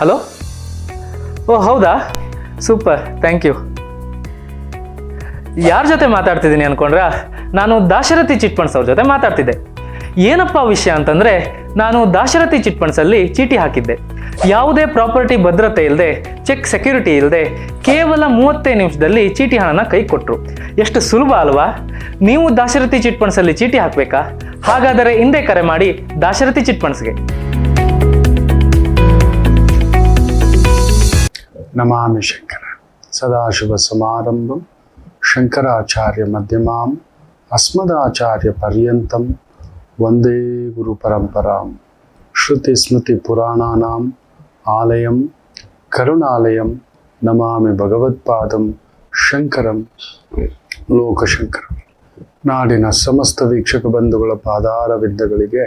Hello. ಓ ಹೌದಾ, super, thank you. ಯಾರ ಜೊತೆ ಮಾತಾಡ್ತಿದ್ದೀನಿ ಅನ್ಕೊಂಡ್ರಾ? ನಾನು ದಾಶರಥಿ ಚಿಟ್ ಫಂಡ್ಸ್ ಅವ್ರ ಜೊತೆ ಮಾತಾಡ್ತಿದ್ದೆ. ಏನಪ್ಪ ವಿಷಯ ಅಂತಂದರೆ, ನಾನು ದಾಶರಥಿ ಚಿಟ್ ಫಂಡ್ಸಲ್ಲಿ ಚೀಟಿ ಹಾಕಿದ್ದೆ. ಯಾವುದೇ ಪ್ರಾಪರ್ಟಿ ಭದ್ರತೆ ಇಲ್ಲದೆ, ಚೆಕ್ ಸೆಕ್ಯೂರಿಟಿ ಇಲ್ಲದೆ, ಕೇವಲ 35 ನಿಮಿಷದಲ್ಲಿ ಚೀಟಿ ಹಣನ ಕೈ ಕೊಟ್ಟರು. ಎಷ್ಟು ಸುಲಭ ಅಲ್ವಾ? ನೀವು ದಾಶರಥಿ ಚಿಟ್ ಫಂಡ್ಸಲ್ಲಿ ಚೀಟಿ ಹಾಕಬೇಕಾ? ಹಾಗಾದರೆ ಹಿಂದೆ ಕರೆ ಮಾಡಿ ದಾಶರಥಿ ಚಿಟ್ ಫಂಡ್ಸ್ಗೆ. ನಮಾಮಿ ಶಂಕರ ಸದಾಶಿವ ಸಮಾರಂಭಂ ಶಂಕರಾಚಾರ್ಯ ಮಧ್ಯಮಾಂ ಅಸ್ಮದಾಚಾರ್ಯ ಪರ್ಯಂತಂ ವಂದೇ ಗುರು ಪರಂಪರಾಂ. ಶ್ರುತಿ ಸ್ಮೃತಿ ಪುರಾಣಾನಾಂ ಆಲಯಂ ಕರುಣಾಲಯಂ ನಮಾಮಿ ಭಗವತ್ಪಾದಂ ಶಂಕರಂ ಲೋಕಶಂಕರಂ. ನಾಡಿನ ಸಮಸ್ತ ವೀಕ್ಷಕ ಬಂಧುಗಳ ಪಾದಾರವಿಂದಗಳಿಗೆ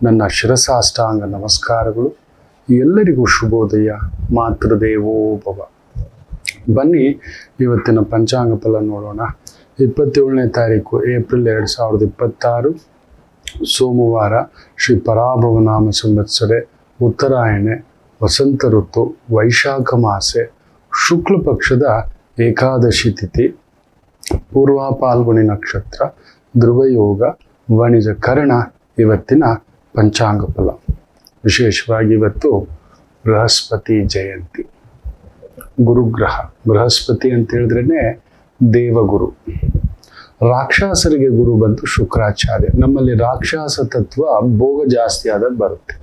ನನ್ನ ಶಿರಸಾಷ್ಟಾಂಗ ನಮಸ್ಕಾರಗಳು. ಎಲ್ಲರಿಗೂ ಶುಭೋದಯ. ಮಾತೃದೇವೋ ಭವ. ಬನ್ನಿ ಇವತ್ತಿನ ಪಂಚಾಂಗ ಫಲ ನೋಡೋಣ. 27ನೇ ತಾರೀಕು ಏಪ್ರಿಲ್ 2026 ಸೋಮವಾರ. ಶ್ರೀ ಪರಾಭವನಾಮ ಸಂವತ್ಸರೆ, ಉತ್ತರಾಯಣೆ, ವಸಂತ ಋತು, ವೈಶಾಖ ಮಾಸೆ, ಶುಕ್ಲ ಪಕ್ಷದ ಏಕಾದಶಿ ತಿಥಿ, ಪೂರ್ವ ಪಾಲ್ಗುಣಿ ನಕ್ಷತ್ರ, ಧ್ರುವಯೋಗ, ವಾಣಿಜ ಕರ್ಣ. ಇವತ್ತಿನ ಪಂಚಾಂಗ ಫಲ. ವಿಶೇಷವಾಗಿ ಇವತ್ತು ಬೃಹಸ್ಪತಿ ಜಯಂತಿ. ಗುರುಗ್ರಹ ಬೃಹಸ್ಪತಿ ಅಂತ ಹೇಳಿದ್ರೇ ದೇವಗುರು. ರಾಕ್ಷಸರಿಗೆ ಗುರು ಬಂತು ಶುಕ್ರಾಚಾರ್ಯ. ನಮ್ಮಲ್ಲಿ ರಾಕ್ಷಸ ತತ್ವ ಭೋಗ ಜಾಸ್ತಿ ಆದಾಗ ಬರುತ್ತೆ.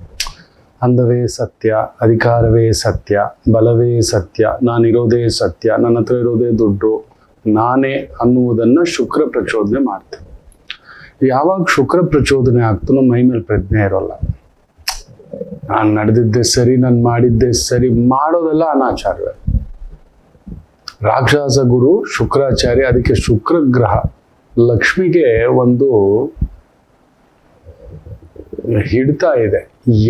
ಅಂದವೇ ಸತ್ಯ, ಅಧಿಕಾರವೇ ಸತ್ಯ, ಬಲವೇ ಸತ್ಯ, ನಾನಿರೋದೇ ಸತ್ಯ, ನನ್ನ ಹತ್ರ ಇರೋದೇ ದುಡ್ಡು, ನಾನೇ ಅನ್ನುವುದನ್ನು ಶುಕ್ರ ಪ್ರಚೋದನೆ ಮಾಡ್ತೇನೆ. ಯಾವಾಗ ಶುಕ್ರ ಪ್ರಚೋದನೆ ಆಗ್ತಾನೋ ಮೈ ಮೇಲೆ ಪ್ರಜ್ಞೆ ಇರೋಲ್ಲ. ನಾನು ನಡೆದಿದ್ದೆ ಸರಿ, ನಾನು ಮಾಡಿದ್ದೆ ಸರಿ, ಮಾಡೋದೆಲ್ಲ ಅನಾಚಾರವೇ. ರಾಕ್ಷಸ ಗುರು ಶುಕ್ರಾಚಾರ್ಯ. ಅದಕ್ಕೆ ಶುಕ್ರ ಗ್ರಹ ಲಕ್ಷ್ಮಿಗೆ ಒಂದು ಹಿಡಿತ ಇದೆ.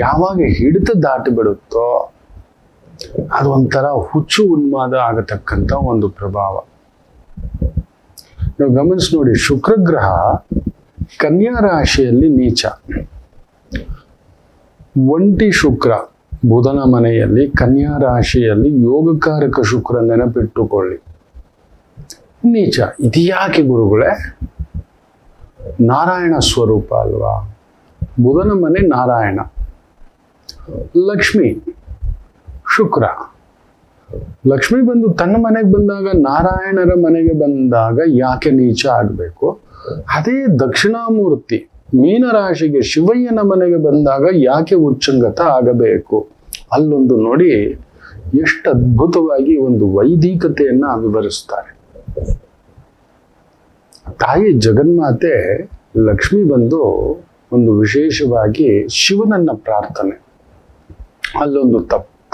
ಯಾವಾಗ ಹಿಡಿತ ದಾಟಿ ಬಿಡುತ್ತೋ ಅದು ಒಂಥರ ಹುಚ್ಚು ಉನ್ಮಾದ ಆಗತಕ್ಕಂಥ ಒಂದು ಪ್ರಭಾವ. ನೀವು ಗಮನಿಸಿ ನೋಡಿ, ಶುಕ್ರ ಗ್ರಹ ಕನ್ಯಾ ರಾಶಿಯಲ್ಲಿ ನೀಚ. ಒಂಟಿ ಶುಕ್ರ ಬುಧನ ಮನೆಯಲ್ಲಿ ಕನ್ಯಾ ರಾಶಿಯಲ್ಲಿ ಯೋಗಕಾರಕ ಶುಕ್ರ, ನೆನಪಿಟ್ಟುಕೊಳ್ಳಿ, ನೀಚ. ಇದ್ಯಾಕೆ ಗುರುಗಳೇ? ನಾರಾಯಣ ಸ್ವರೂಪ ಅಲ್ವಾ? ಬುಧನ ಮನೆ ನಾರಾಯಣ, ಲಕ್ಷ್ಮಿ, ಶುಕ್ರ. ಲಕ್ಷ್ಮಿ ಬಂದು ತನ್ನ ಮನೆಗೆ ಬಂದಾಗ, ನಾರಾಯಣರ ಮನೆಗೆ ಬಂದಾಗ ಯಾಕೆ ನೀಚ ಆಗಬೇಕು? ಅದೇ ದಕ್ಷಿಣಾಮೂರ್ತಿ ಮೀನರಾಶಿಗೆ ಶಿವಯ್ಯನ ಮನೆಗೆ ಬಂದಾಗ ಯಾಕೆ ಉಚ್ಚಂಗತ ಆಗಬೇಕು? ಅಲ್ಲೊಂದು ನೋಡಿ ಎಷ್ಟು ಅದ್ಭುತವಾಗಿ ಒಂದು ವೈದಿಕತೆಯನ್ನ ವಿವರಿಸ್ತಾರೆ. ತಾಯಿ ಜಗನ್ಮಾತೆ ಲಕ್ಷ್ಮಿ ಬಂದು ಒಂದು ವಿಶೇಷವಾಗಿ ಶಿವನನ್ನ ಪ್ರಾರ್ಥನೆ. ಅಲ್ಲೊಂದು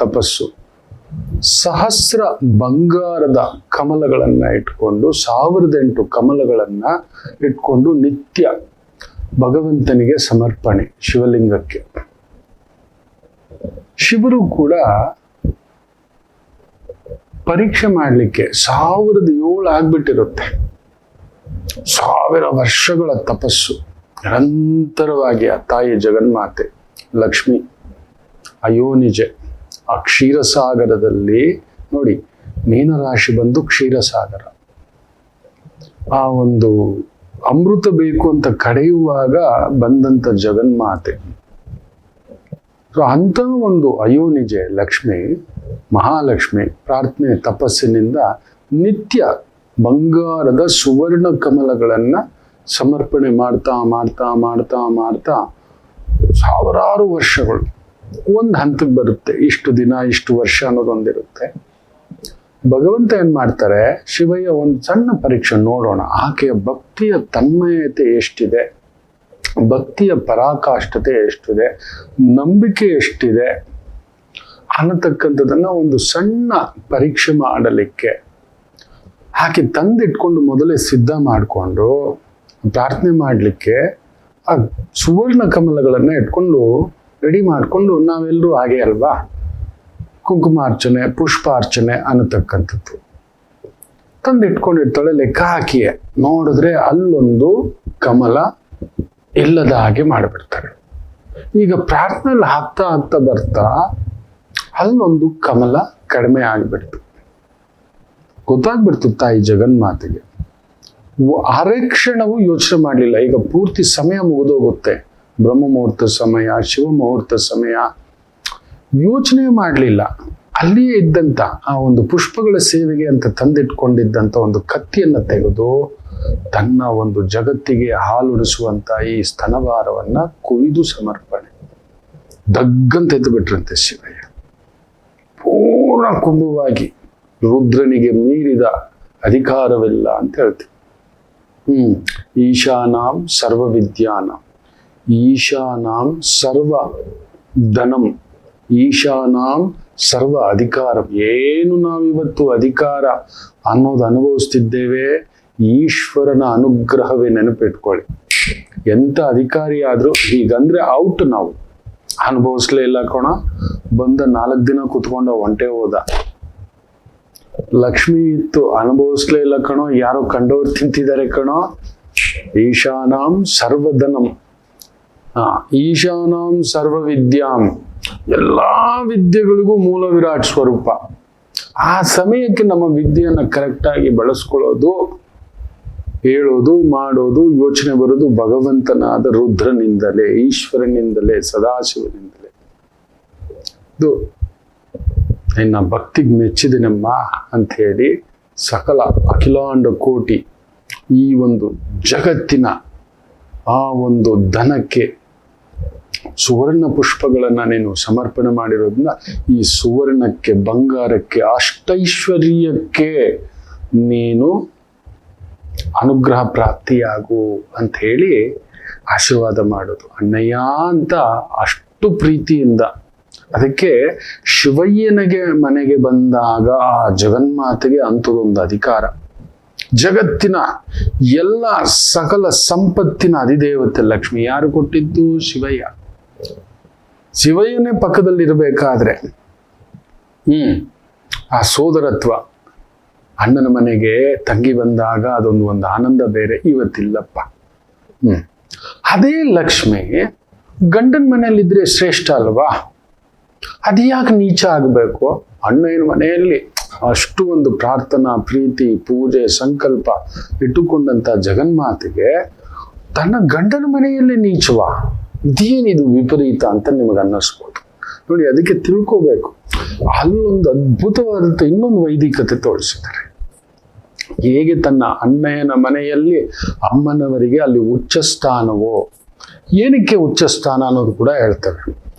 ತಪಸ್ಸು. ಸಹಸ್ರ ಬಂಗಾರದ ಕಮಲಗಳನ್ನ ಇಟ್ಕೊಂಡು, 1008 ಕಮಲಗಳನ್ನ ಇಟ್ಕೊಂಡು ನಿತ್ಯ ಭಗವಂತನಿಗೆ ಸಮರ್ಪಣೆ, ಶಿವಲಿಂಗಕ್ಕೆ. ಶಿವರು ಕೂಡ ಪರೀಕ್ಷೆ ಮಾಡಲಿಕ್ಕೆ 1007 ಆಗ್ಬಿಟ್ಟಿರುತ್ತೆ. 1000 ವರ್ಷಗಳ ತಪಸ್ಸು ನಿರಂತರವಾಗಿ ಆ ತಾಯಿ ಜಗನ್ಮಾತೆ ಲಕ್ಷ್ಮಿ ಅಯೋನಿಜೆ ಆ ಕ್ಷೀರಸಾಗರದಲ್ಲಿ ನೋಡಿ. ಮೀನರಾಶಿ ಬಂದು ಕ್ಷೀರಸಾಗರ. ಆ ಒಂದು ಅಮೃತ ಬೇಕು ಅಂತ ಕಡೆಯುವಾಗ ಬಂದಂತ ಜಗನ್ಮಾತೆ. ಅಂತ ಒಂದು ಅಯೋನಿಜೆ ಲಕ್ಷ್ಮಿ, ಮಹಾಲಕ್ಷ್ಮಿ ಪ್ರಾರ್ಥನೆ ತಪಸ್ಸಿನಿಂದ ನಿತ್ಯ ಬಂಗಾರದ ಸುವರ್ಣ ಕಮಲಗಳನ್ನ ಸಮರ್ಪಣೆ ಮಾಡ್ತಾ ಮಾಡ್ತಾ ಮಾಡ್ತಾ ಮಾಡ್ತಾ 1000 ವರ್ಷಗಳು ಒಂದು ಹಂತಕ್ಕೆ ಬರುತ್ತೆ. ಇಷ್ಟು ದಿನ, ಇಷ್ಟು ವರ್ಷ ಅನ್ನೋದೊಂದಿರುತ್ತೆ. ಭಗವಂತ ಏನ್ ಮಾಡ್ತಾರೆ, ಶಿವಯ್ಯ ಒಂದು ಸಣ್ಣ ಪರೀಕ್ಷೆ ನೋಡೋಣ, ಆಕೆಯ ಭಕ್ತಿಯ ತನ್ಮಯತೆ ಎಷ್ಟಿದೆ, ಭಕ್ತಿಯ ಪರಾಕಾಷ್ಠತೆ ಎಷ್ಟಿದೆ, ನಂಬಿಕೆ ಎಷ್ಟಿದೆ ಅನ್ನತಕ್ಕಂಥದ್ದನ್ನ ಒಂದು ಸಣ್ಣ ಪರೀಕ್ಷೆ ಮಾಡಲಿಕ್ಕೆ ಆಕೆ ತಂದಿಟ್ಕೊಂಡು ಮೊದಲೇ ಸಿದ್ಧ ಮಾಡಿಕೊಂಡು ಪ್ರಾರ್ಥನೆ ಮಾಡಲಿಕ್ಕೆ ಆ ಸುವರ್ಣ ಕಮಲಗಳನ್ನ ಇಟ್ಕೊಂಡು ರೆಡಿ ಮಾಡಿಕೊಂಡು, ನಾವೆಲ್ಲರೂ ಹಾಗೆ ಅಲ್ವಾ, ಕುಂಕುಮಾರ್ಚನೆ, ಪುಷ್ಪಾರ್ಚನೆ ಅನ್ನತಕ್ಕಂಥದ್ದು ತಂದಿಟ್ಕೊಂಡಿರ್ತಾಳೆ. ಲೆಕ್ಕ ಹಾಕಿಯೇ ನೋಡಿದ್ರೆ ಅಲ್ಲೊಂದು ಕಮಲ ಇಲ್ಲದ ಹಾಗೆ ಮಾಡಿಬಿಡ್ತಾರೆ. ಈಗ ಪ್ರಾರ್ಥನೆಯಲ್ಲಿ ಹಾಕ್ತಾ ಬರ್ತಾ ಅಲ್ಲೊಂದು ಕಮಲ ಕಡಿಮೆ ಆಗ್ಬಿಡ್ತು. ಗೊತ್ತಾಗ್ಬಿಡ್ತು ತಾಯಿ ಜಗನ್ಮಾತೆಗೆ. ಅರೆ ಕ್ಷಣವೂ ಯೋಚನೆ ಮಾಡಲಿಲ್ಲ. ಈಗ ಪೂರ್ತಿ ಸಮಯ ಮುಗಿದೋಗುತ್ತೆ, ಬ್ರಹ್ಮ ಮುಹೂರ್ತ ಸಮಯ, ಶಿವ ಮುಹೂರ್ತ ಸಮಯ, ಯೋಚನೆ ಮಾಡಲಿಲ್ಲ. ಅಲ್ಲಿಯೇ ಇದ್ದಂತ ಆ ಒಂದು ಪುಷ್ಪಗಳ ಸೇವೆಗೆ ಅಂತ ತಂದಿಟ್ಕೊಂಡಿದ್ದಂತ ಒಂದು ಕತ್ತಿಯನ್ನ ತೆಗೆದು ತನ್ನ ಒಂದು ಜಗತ್ತಿಗೆ ಹಾಲುಣಿಸುವಂತ ಈ ಸ್ತನಭಾರವನ್ನ ಕುಯ್ದು ಸಮರ್ಪಣೆ. ದಗ್ಗಂತ ಎದ್ದು ಬಿಟ್ರಂತೆ ಶಿವಯ್ಯ. ಪೂರ್ಣ ಕುಂಭವಾಗಿ ರುದ್ರನಿಗೆ ಮೀರಿದ ಅಧಿಕಾರವಿಲ್ಲ ಅಂತ ಹೇಳ್ತೀವಿ. ಈಶಾನಾಂ ಸರ್ವ ವಿದ್ಯಾನಾಂ, ಈಶಾನಾಂ ಸರ್ವ ಧನಂ, ಈಶಾನಾಂ ಸರ್ವ ಅಧಿಕಾರ. ಏನು ನಾವಿವತ್ತು ಅಧಿಕಾರ ಅನ್ನೋದು ಅನುಭವಿಸ್ತಿದ್ದೇವೆ, ಈಶ್ವರನ ಅನುಗ್ರಹವೇ. ನೆನಪಿಟ್ಕೊಳ್ಳಿ, ಎಂತ ಅಧಿಕಾರಿ ಆದ್ರೂ ಹೀಗಂದ್ರೆ ಔಟ್. ನಾವು ಅನುಭವಿಸ್ಲೇ ಇಲ್ಲ ಕಣ, ಬಂದ 4 ದಿನ ಕುತ್ಕೊಂಡ ಹೊಂಟೆ ಹೋದ. ಲಕ್ಷ್ಮಿ ಇತ್ತು, ಅನುಭವಿಸ್ಲೇ ಇಲ್ಲ ಕಣೋ, ಯಾರೋ ಕಂಡವ್ರು ತಿಂತಿದ್ದಾರೆ ಕಣೋ. ಈಶಾನಾಂ ಸರ್ವಧನಂ, ಈಶಾನಾಂ ಸರ್ವ ವಿದ್ಯಾಂ, ಎಲ್ಲಾ ವಿದ್ಯೆಗಳಿಗೂ ಮೂಲ ವಿರಾಟ್ ಸ್ವರೂಪ. ಆ ಸಮಯಕ್ಕೆ ನಮ್ಮ ವಿದ್ಯೆಯನ್ನ ಕರೆಕ್ಟ್ ಆಗಿ ಬಳಸ್ಕೊಳ್ಳೋದು, ಹೇಳೋದು, ಮಾಡೋದು, ಯೋಚನೆ ಬರೋದು ಭಗವಂತನಾದ ರುದ್ರನಿಂದಲೇ, ಈಶ್ವರನಿಂದಲೇ, ಸದಾಶಿವನಿಂದಲೇ. ಇದು ನಿನ್ನ ಭಕ್ತಿಗೆ ಮೆಚ್ಚಿದೆನಮ್ಮ ಅಂತ ಹೇಳಿ ಸಕಲ ಅಖಿಲಾಂಡ ಕೋಟಿ ಈ ಒಂದು ಜಗತ್ತಿನ ಆ ಒಂದು ಧನಕ್ಕೆ ಸುವರ್ಣ ಪುಷ್ಪಗಳನ್ನ ನೀನು ಸಮರ್ಪಣೆ ಮಾಡಿರೋದ್ರಿಂದ ಈ ಸುವರ್ಣಕ್ಕೆ, ಬಂಗಾರಕ್ಕೆ, ಅಷ್ಟೈಶ್ವರ್ಯಕ್ಕೆ ನೀನು ಅನುಗ್ರಹ ಪ್ರಾಪ್ತಿಯಾಗು ಅಂತ ಹೇಳಿ ಆಶೀರ್ವಾದ ಮಾಡೋದು ಅಣ್ಣಯ್ಯ ಅಂತ ಅಷ್ಟು ಪ್ರೀತಿಯಿಂದ. ಅದಕ್ಕೆ ಶಿವಯ್ಯನಿಗೆ ಮನೆಗೆ ಬಂದಾಗ ಆ ಜಗನ್ಮಾತೆಗೆ ಅಂಥದೊಂದು ಅಧಿಕಾರ. ಜಗತ್ತಿನ ಎಲ್ಲ ಸಕಲ ಸಂಪತ್ತಿನ ಅಧಿದೇವತೆ ಲಕ್ಷ್ಮಿ. ಯಾರು ಕೊಟ್ಟಿದ್ದು? ಶಿವಯ್ಯ. ಶಿವಯ್ಯನೇ ಪಕ್ಕದಲ್ಲಿರ್ಬೇಕಾದ್ರೆ ಆ ಸೋದರತ್ವ, ಅಣ್ಣನ ಮನೆಗೆ ತಂಗಿ ಬಂದಾಗ ಒಂದು ಆನಂದ ಬೇರೆ, ಇವತ್ತಿಲ್ಲಪ್ಪ. ಅದೇ ಲಕ್ಷ್ಮಿ ಗಂಡನ ಮನೆಯಲ್ಲಿದ್ರೆ ಶ್ರೇಷ್ಠ ಅಲ್ವಾ? ಅದ್ಯಾಕೆ ನೀಚ ಆಗಬೇಕು? ಅಣ್ಣನ ಮನೆಯಲ್ಲಿ ಅಷ್ಟು ಒಂದು ಪ್ರಾರ್ಥನಾ, ಪ್ರೀತಿ, ಪೂಜೆ, ಸಂಕಲ್ಪ ಇಟ್ಟುಕೊಂಡಂತ ಜಗನ್ಮಾತೆಗೆ ತನ್ನ ಗಂಡನ ಮನೆಯಲ್ಲೇ ನೀಚವಾ? ಇದೇನಿದು ವಿಪರೀತ ಅಂತ ನಿಮಗೆ ಅನ್ನಿಸ್ಬೋದು. ನೋಡಿ, ಅದಕ್ಕೆ ತಿಳ್ಕೋಬೇಕು. ಅಲ್ಲೊಂದು ಅದ್ಭುತವಾದಂಥ ಇನ್ನೊಂದು ವೈದಿಕತೆ ತೋರಿಸಿದ್ದಾರೆ. ಹೇಗೆ ತನ್ನ ಅಣ್ಣಯ್ಯನ ಮನೆಯಲ್ಲಿ ಅಮ್ಮನವರಿಗೆ ಅಲ್ಲಿ ಉಚ್ಚ ಸ್ಥಾನವೋ, ಏನಕ್ಕೆ ಉಚ್ಚ ಸ್ಥಾನ ಅನ್ನೋದು ಕೂಡ ಹೇಳ್ತವೆ.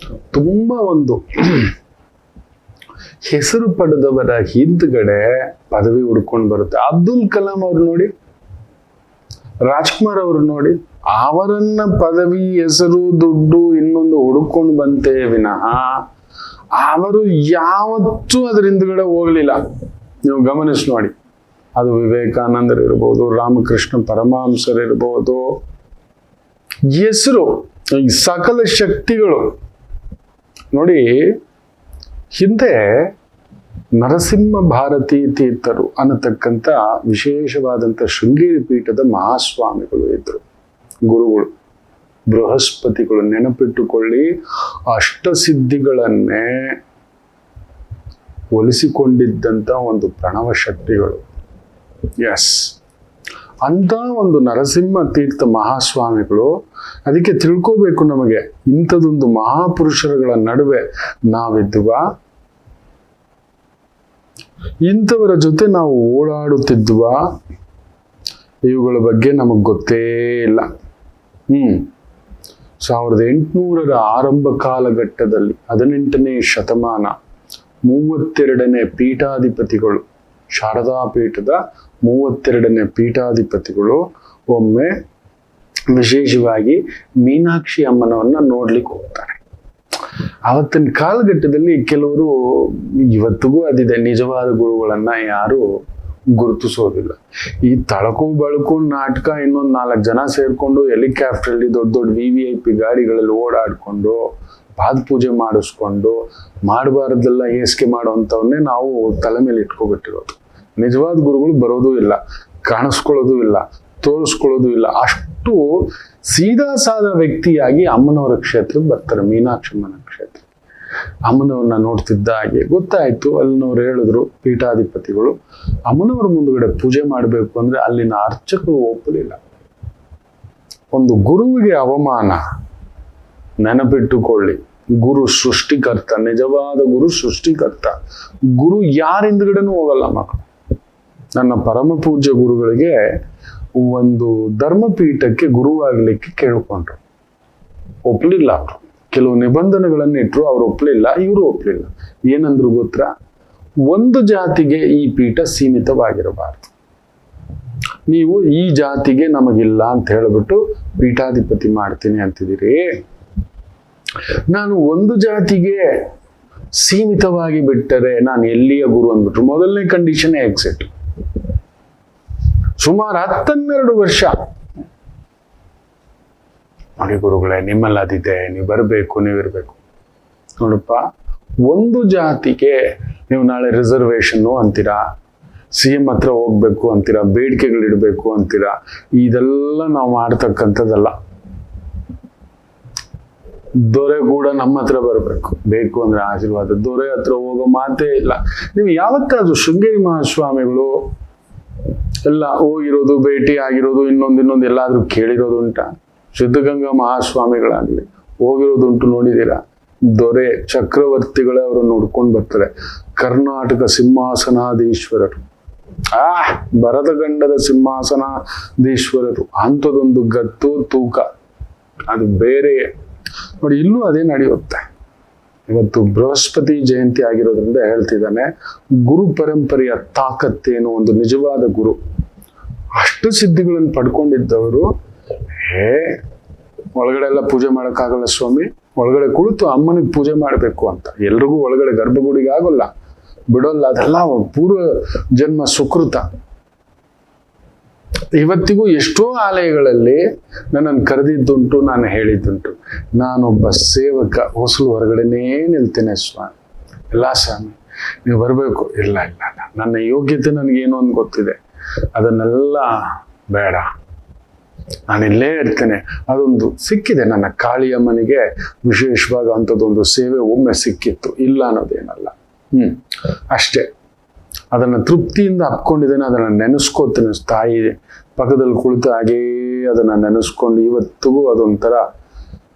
ತುಂಬಾ ಒಂದು ಹೆಸರು ಪಡೆದವರ ಹಿಂದ್ಗಡೆ ಪದವಿ ಹುಡ್ಕೊಂಡು ಬರುತ್ತೆ. ಅಬ್ದುಲ್ ಕಲಾಂ ಅವ್ರು ನೋಡಿ, ರಾಜ್ಕುಮಾರ್ ಅವರು ನೋಡಿ, ಅವರನ್ನ ಪದವಿ, ಹೆಸರು, ದುಡ್ಡು ಇನ್ನೊಂದು ಹುಡುಕೊಂಡು ಬಂತೇ ವಿನಃ ಅವರು ಯಾವತ್ತೂ ಅದ್ರ ಹಿಂದ್ಗಡೆ ಹೋಗ್ಲಿಲ್ಲ. ನೀವು ಗಮನಿಸಿ ನೋಡಿ, ಅದು ವಿವೇಕಾನಂದರಿರ್ಬೋದು, ರಾಮಕೃಷ್ಣ ಪರಮಹಂಸರಿರ್ಬೋದು, ಹೆಸರು, ಈ ಸಕಲ ಶಕ್ತಿಗಳು ನೋಡಿ. ಹಿಂದೆ ನರಸಿಂಹ ಭಾರತೀ ತೀರ್ಥರು ಅನ್ನತಕ್ಕಂಥ ವಿಶೇಷವಾದಂಥ ಶೃಂಗೇರಿ ಪೀಠದ ಮಹಾಸ್ವಾಮಿಗಳು ಇದ್ರು, ಗುರುಗಳು, ಬೃಹಸ್ಪತಿಗಳು. ನೆನಪಿಟ್ಟುಕೊಳ್ಳಿ, ಅಷ್ಟಸಿದ್ಧಿಗಳನ್ನೇ ಒಲಿಸಿಕೊಂಡಿದ್ದಂಥ ಒಂದು ಪ್ರಣವ ಶಕ್ತಿಗಳು. ಎಸ್, ಅಂತ ಒಂದು ನರಸಿಂಹ ತೀರ್ಥ ಮಹಾಸ್ವಾಮಿಗಳು. ಅದಕ್ಕೆ ತಿಳ್ಕೋಬೇಕು, ನಮಗೆ ಇಂಥದೊಂದು ಮಹಾಪುರುಷರುಗಳ ನಡುವೆ ನಾವಿದ್ವಾ, ಇಂಥವರ ಜೊತೆ ನಾವು ಓಡಾಡುತ್ತಿದ್ವಾ, ಇವುಗಳ ಬಗ್ಗೆ ನಮಗ್ ಗೊತ್ತೇ ಇಲ್ಲ. 1800ರ ಆರಂಭ ಕಾಲಘಟ್ಟದಲ್ಲಿ 18ನೇ ಶತಮಾನ 32ನೇ ಪೀಠಾಧಿಪತಿಗಳು, ಶಾರದಾ ಪೀಠದ 32ನೇ ಪೀಠಾಧಿಪತಿಗಳು ಒಮ್ಮೆ ವಿಶೇಷವಾಗಿ ಮೀನಾಕ್ಷಿ ಅಮ್ಮನವನ್ನ ನೋಡ್ಲಿಕ್ಕೆ ಹೋಗ್ತಾರೆ. ಅವತ್ತಿನ ಕಾಲಘಟ್ಟದಲ್ಲಿ ಕೆಲವರು, ಇವತ್ತಿಗೂ ಅದಿದೆ, ನಿಜವಾದ ಗುರುಗಳನ್ನ ಯಾರು ಗುರುತಿಸೋದಿಲ್ಲ. ಈ ತಳಕು ಬಳಕು ನಾಟಕ, ಇನ್ನೊಂದು 4 ಜನ ಸೇರ್ಕೊಂಡು ಹೆಲಿಕಾಪ್ಟರ್ ಅಲ್ಲಿ ದೊಡ್ಡ ದೊಡ್ಡ VIP ಗಾಡಿಗಳಲ್ಲಿ ಓಡಾಡ್ಕೊಂಡು ಪಾದ ಪೂಜೆ ಮಾಡಿಸ್ಕೊಂಡು ಮಾಡಬಾರ್ದೆಲ್ಲ ಹೇಸಿಗೆ ಮಾಡೋವಂಥವನ್ನೇ ನಾವು ತಲೆ ಮೇಲೆ ಇಟ್ಕೊಬಿಟ್ಟಿರೋದು. ನಿಜವಾದ ಗುರುಗಳು ಬರೋದು ಇಲ್ಲ, ಕಾಣಿಸ್ಕೊಳ್ಳೋದು ಇಲ್ಲ, ತೋರಿಸ್ಕೊಳ್ಳೋದು ಇಲ್ಲ. ಅಷ್ಟು ಸೀದಾ ಸಾದ ವ್ಯಕ್ತಿಯಾಗಿ ಅಮ್ಮನವರ ಕ್ಷೇತ್ರಕ್ಕೆ ಬರ್ತಾರೆ, ಮೀನಾಕ್ಷಮ್ಮನ ಕ್ಷೇತ್ರ. ಅಮ್ಮನವ್ರನ್ನ ನೋಡ್ತಿದ್ದ ಹಾಗೆ ಗೊತ್ತಾಯ್ತು. ಅಲ್ಲಿನವ್ರು ಹೇಳಿದ್ರು ಪೀಠಾಧಿಪತಿಗಳು, ಅಮ್ಮನವ್ರ ಮುಂದುಗಡೆ ಪೂಜೆ ಮಾಡಬೇಕು ಅಂದ್ರೆ ಅಲ್ಲಿನ ಅರ್ಚಕರು ಒಪ್ಪಲಿಲ್ಲ. ಒಂದು ಗುರುವಿಗೆ ಅವಮಾನ. ನೆನಪಿಟ್ಟುಕೊಳ್ಳಿ, ಗುರು ಸೃಷ್ಟಿಕರ್ತ, ನಿಜವಾದ ಗುರು ಸೃಷ್ಟಿಕರ್ತ. ಗುರು ಯಾರ ಹಿಂದ್ಗಡೆನೂ ಹೋಗಲ್ಲ ಮಕ್ಕಳು. ನನ್ನ ಪರಮ ಪೂಜ್ಯ ಗುರುಗಳಿಗೆ ಒಂದು ಧರ್ಮಪೀಠಕ್ಕೆ ಗುರುವಾಗ್ಲಿಕ್ಕೆ ಕೇಳ್ಕೊಂಡ್ರು, ಒಪ್ಲಿಲ್ಲ ಅವರು. ಕೆಲವು ನಿಬಂಧನೆಗಳನ್ನು ಇಟ್ರು, ಅವ್ರು ಒಪ್ಲಿಲ್ಲ, ಇವರು ಒಪ್ಲಿಲ್ಲ. ಏನಂದ್ರು ಗೊತ್ತಾ? ಒಂದು ಜಾತಿಗೆ ಈ ಪೀಠ ಸೀಮಿತವಾಗಿರಬಾರ್ದು, ನೀವು ಈ ಜಾತಿಗೆ ನಮಗಿಲ್ಲ ಅಂತ ಹೇಳ್ಬಿಟ್ಟು ಪೀಠಾಧಿಪತಿ ಮಾಡ್ತೀನಿ ಅಂತಿದ್ದೀರಿ. ನಾನು ಒಂದು ಜಾತಿಗೆ ಸೀಮಿತವಾಗಿ ಬಿಟ್ಟರೆ ನಾನು ಎಲ್ಲಿಯ ಗುರು ಅಂದ್ಬಿಟ್ರು. ಮೊದಲನೇ ಕಂಡೀಷನ್ ಎಕ್ಸಿಟ್. ಸುಮಾರು 12 ವರ್ಷ ನೋಡಿ ಗುರುಗಳೇ, ನಿಮ್ಮಲ್ಲಿ ಅದಿದೆ, ನೀವು ಬರಬೇಕು, ನೀವಿರ್ಬೇಕು. ನೋಡಪ್ಪ, ಒಂದು ಜಾತಿಗೆ ನೀವು ನಾಳೆ ರಿಸರ್ವೇಶನ್ ಅಂತೀರಾ, CM ಹತ್ರ ಹೋಗ್ಬೇಕು ಅಂತೀರಾ, ಬೇಡಿಕೆಗಳಿಡ್ಬೇಕು ಅಂತೀರಾ. ಇದೆಲ್ಲ ನಾವು ಮಾಡ್ತಕ್ಕಂಥದ್ದಲ್ಲ. ದೊರೆ ಕೂಡ ನಮ್ಮ ಹತ್ರ ಬರಬೇಕು, ಬೇಕು ಅಂದ್ರೆ ಆಶೀರ್ವಾದ. ದೊರೆ ಹತ್ರ ಹೋಗೋ ಮಾತೇ ಇಲ್ಲ. ನೀವು ಯಾವತ್ತಾದ್ರೂ ಶೃಂಗೇರಿ ಮಹಾಸ್ವಾಮಿಗಳು ಎಲ್ಲ ಹೋಗಿರೋದು, ಭೇಟಿ ಆಗಿರೋದು, ಇನ್ನೊಂದು ಎಲ್ಲಾದ್ರೂ ಕೇಳಿರೋದು ಉಂಟಾ? ಸಿದ್ಧಗಂಗಾ ಮಹಾಸ್ವಾಮಿಗಳಾಗ್ಲಿ ಹೋಗಿರೋದುಂಟು, ನೋಡಿದೀರಾ? ದೊರೆ ಚಕ್ರವರ್ತಿಗಳೇ ಅವರು ನೋಡ್ಕೊಂಡು ಬರ್ತಾರೆ. ಕರ್ನಾಟಕ ಸಿಂಹಾಸನಾಧೀಶ್ವರರು, ಭರತಖಂಡದ ಸಿಂಹಾಸನಾಧೀಶ್ವರರು. ಅಂಥದೊಂದು ಗತ್ತು ತೂಕ ಅದು ಬೇರೆ. ನೋಡಿ, ಇಲ್ಲೂ ಅದೇ ನಡೆಯುತ್ತೆ. ಇವತ್ತು ಬೃಹಸ್ಪತಿ ಜಯಂತಿ ಆಗಿರೋದ್ರಿಂದ ಹೇಳ್ತಿದ್ದಾನೆ, ಗುರು ಪರಂಪರೆಯ ತಾಕತ್ತೇನು. ಒಂದು ನಿಜವಾದ ಗುರು ಅಷ್ಟು ಸಿದ್ಧಿಗಳನ್ನು ಪಡ್ಕೊಂಡಿದ್ದವರು, ಒಳಗಡೆ ಎಲ್ಲ ಪೂಜೆ ಮಾಡೋಕ್ಕಾಗಲ್ಲ ಸ್ವಾಮಿ, ಒಳಗಡೆ ಕುಳಿತು ಅಮ್ಮನಿಗೆ ಪೂಜೆ ಮಾಡಬೇಕು ಅಂತ. ಎಲ್ರಿಗೂ ಒಳಗಡೆ ಗರ್ಭಗುಡಿಗೆ ಆಗೋಲ್ಲ, ಬಿಡೋಲ್ಲ. ಅದೆಲ್ಲ ಪೂರ್ವ ಜನ್ಮ ಸುಕೃತ. ಇವತ್ತಿಗೂ ಎಷ್ಟೋ ಆಲಯಗಳಲ್ಲಿ ನನ್ನನ್ನು ಕರೆದಿದ್ದುಂಟು, ನಾನು ಹೇಳಿದ್ದುಂಟು, ನಾನೊಬ್ಬ ಸೇವಕ, ಹೊಸಲು ಹೊರಗಡೆನೇ ನಿಲ್ತೇನೆ ಸ್ವಾಮಿ. ಇಲ್ಲ ಸ್ವಾಮಿ ನೀವು ಬರಬೇಕು. ಇಲ್ಲ ನನ್ನ ಯೋಗ್ಯತೆ ನನಗೇನು ಅಂತ ಗೊತ್ತಿದೆ, ಅದನ್ನೆಲ್ಲ ಬೇಡ, ನಾನಿಲ್ಲೇ ಇರ್ತೇನೆ. ಅದೊಂದು ಸಿಕ್ಕಿದೆ ನನ್ನ ಕಾಳಿಯಮ್ಮನಿಗೆ ವಿಶೇಷವಾಗಿ ಅಂಥದ್ದೊಂದು ಸೇವೆ ಒಮ್ಮೆ ಸಿಕ್ಕಿತ್ತು, ಇಲ್ಲ ಅನ್ನೋದೇನಲ್ಲ. ಅಷ್ಟೇ. ಅದನ್ನ ತೃಪ್ತಿಯಿಂದ ಅಪ್ಕೊಂಡಿದ್ದೇನೆ, ಅದನ್ನ ನೆನೆಸ್ಕೋತೇನೆ. ತಾಯಿ ಪಕ್ಕದಲ್ಲಿ ಕುಳಿತು ಹಾಗೇ ಅದನ್ನ ನೆನೆಸ್ಕೊಂಡು ಇವತ್ತಿಗೂ ಅದೊಂಥರ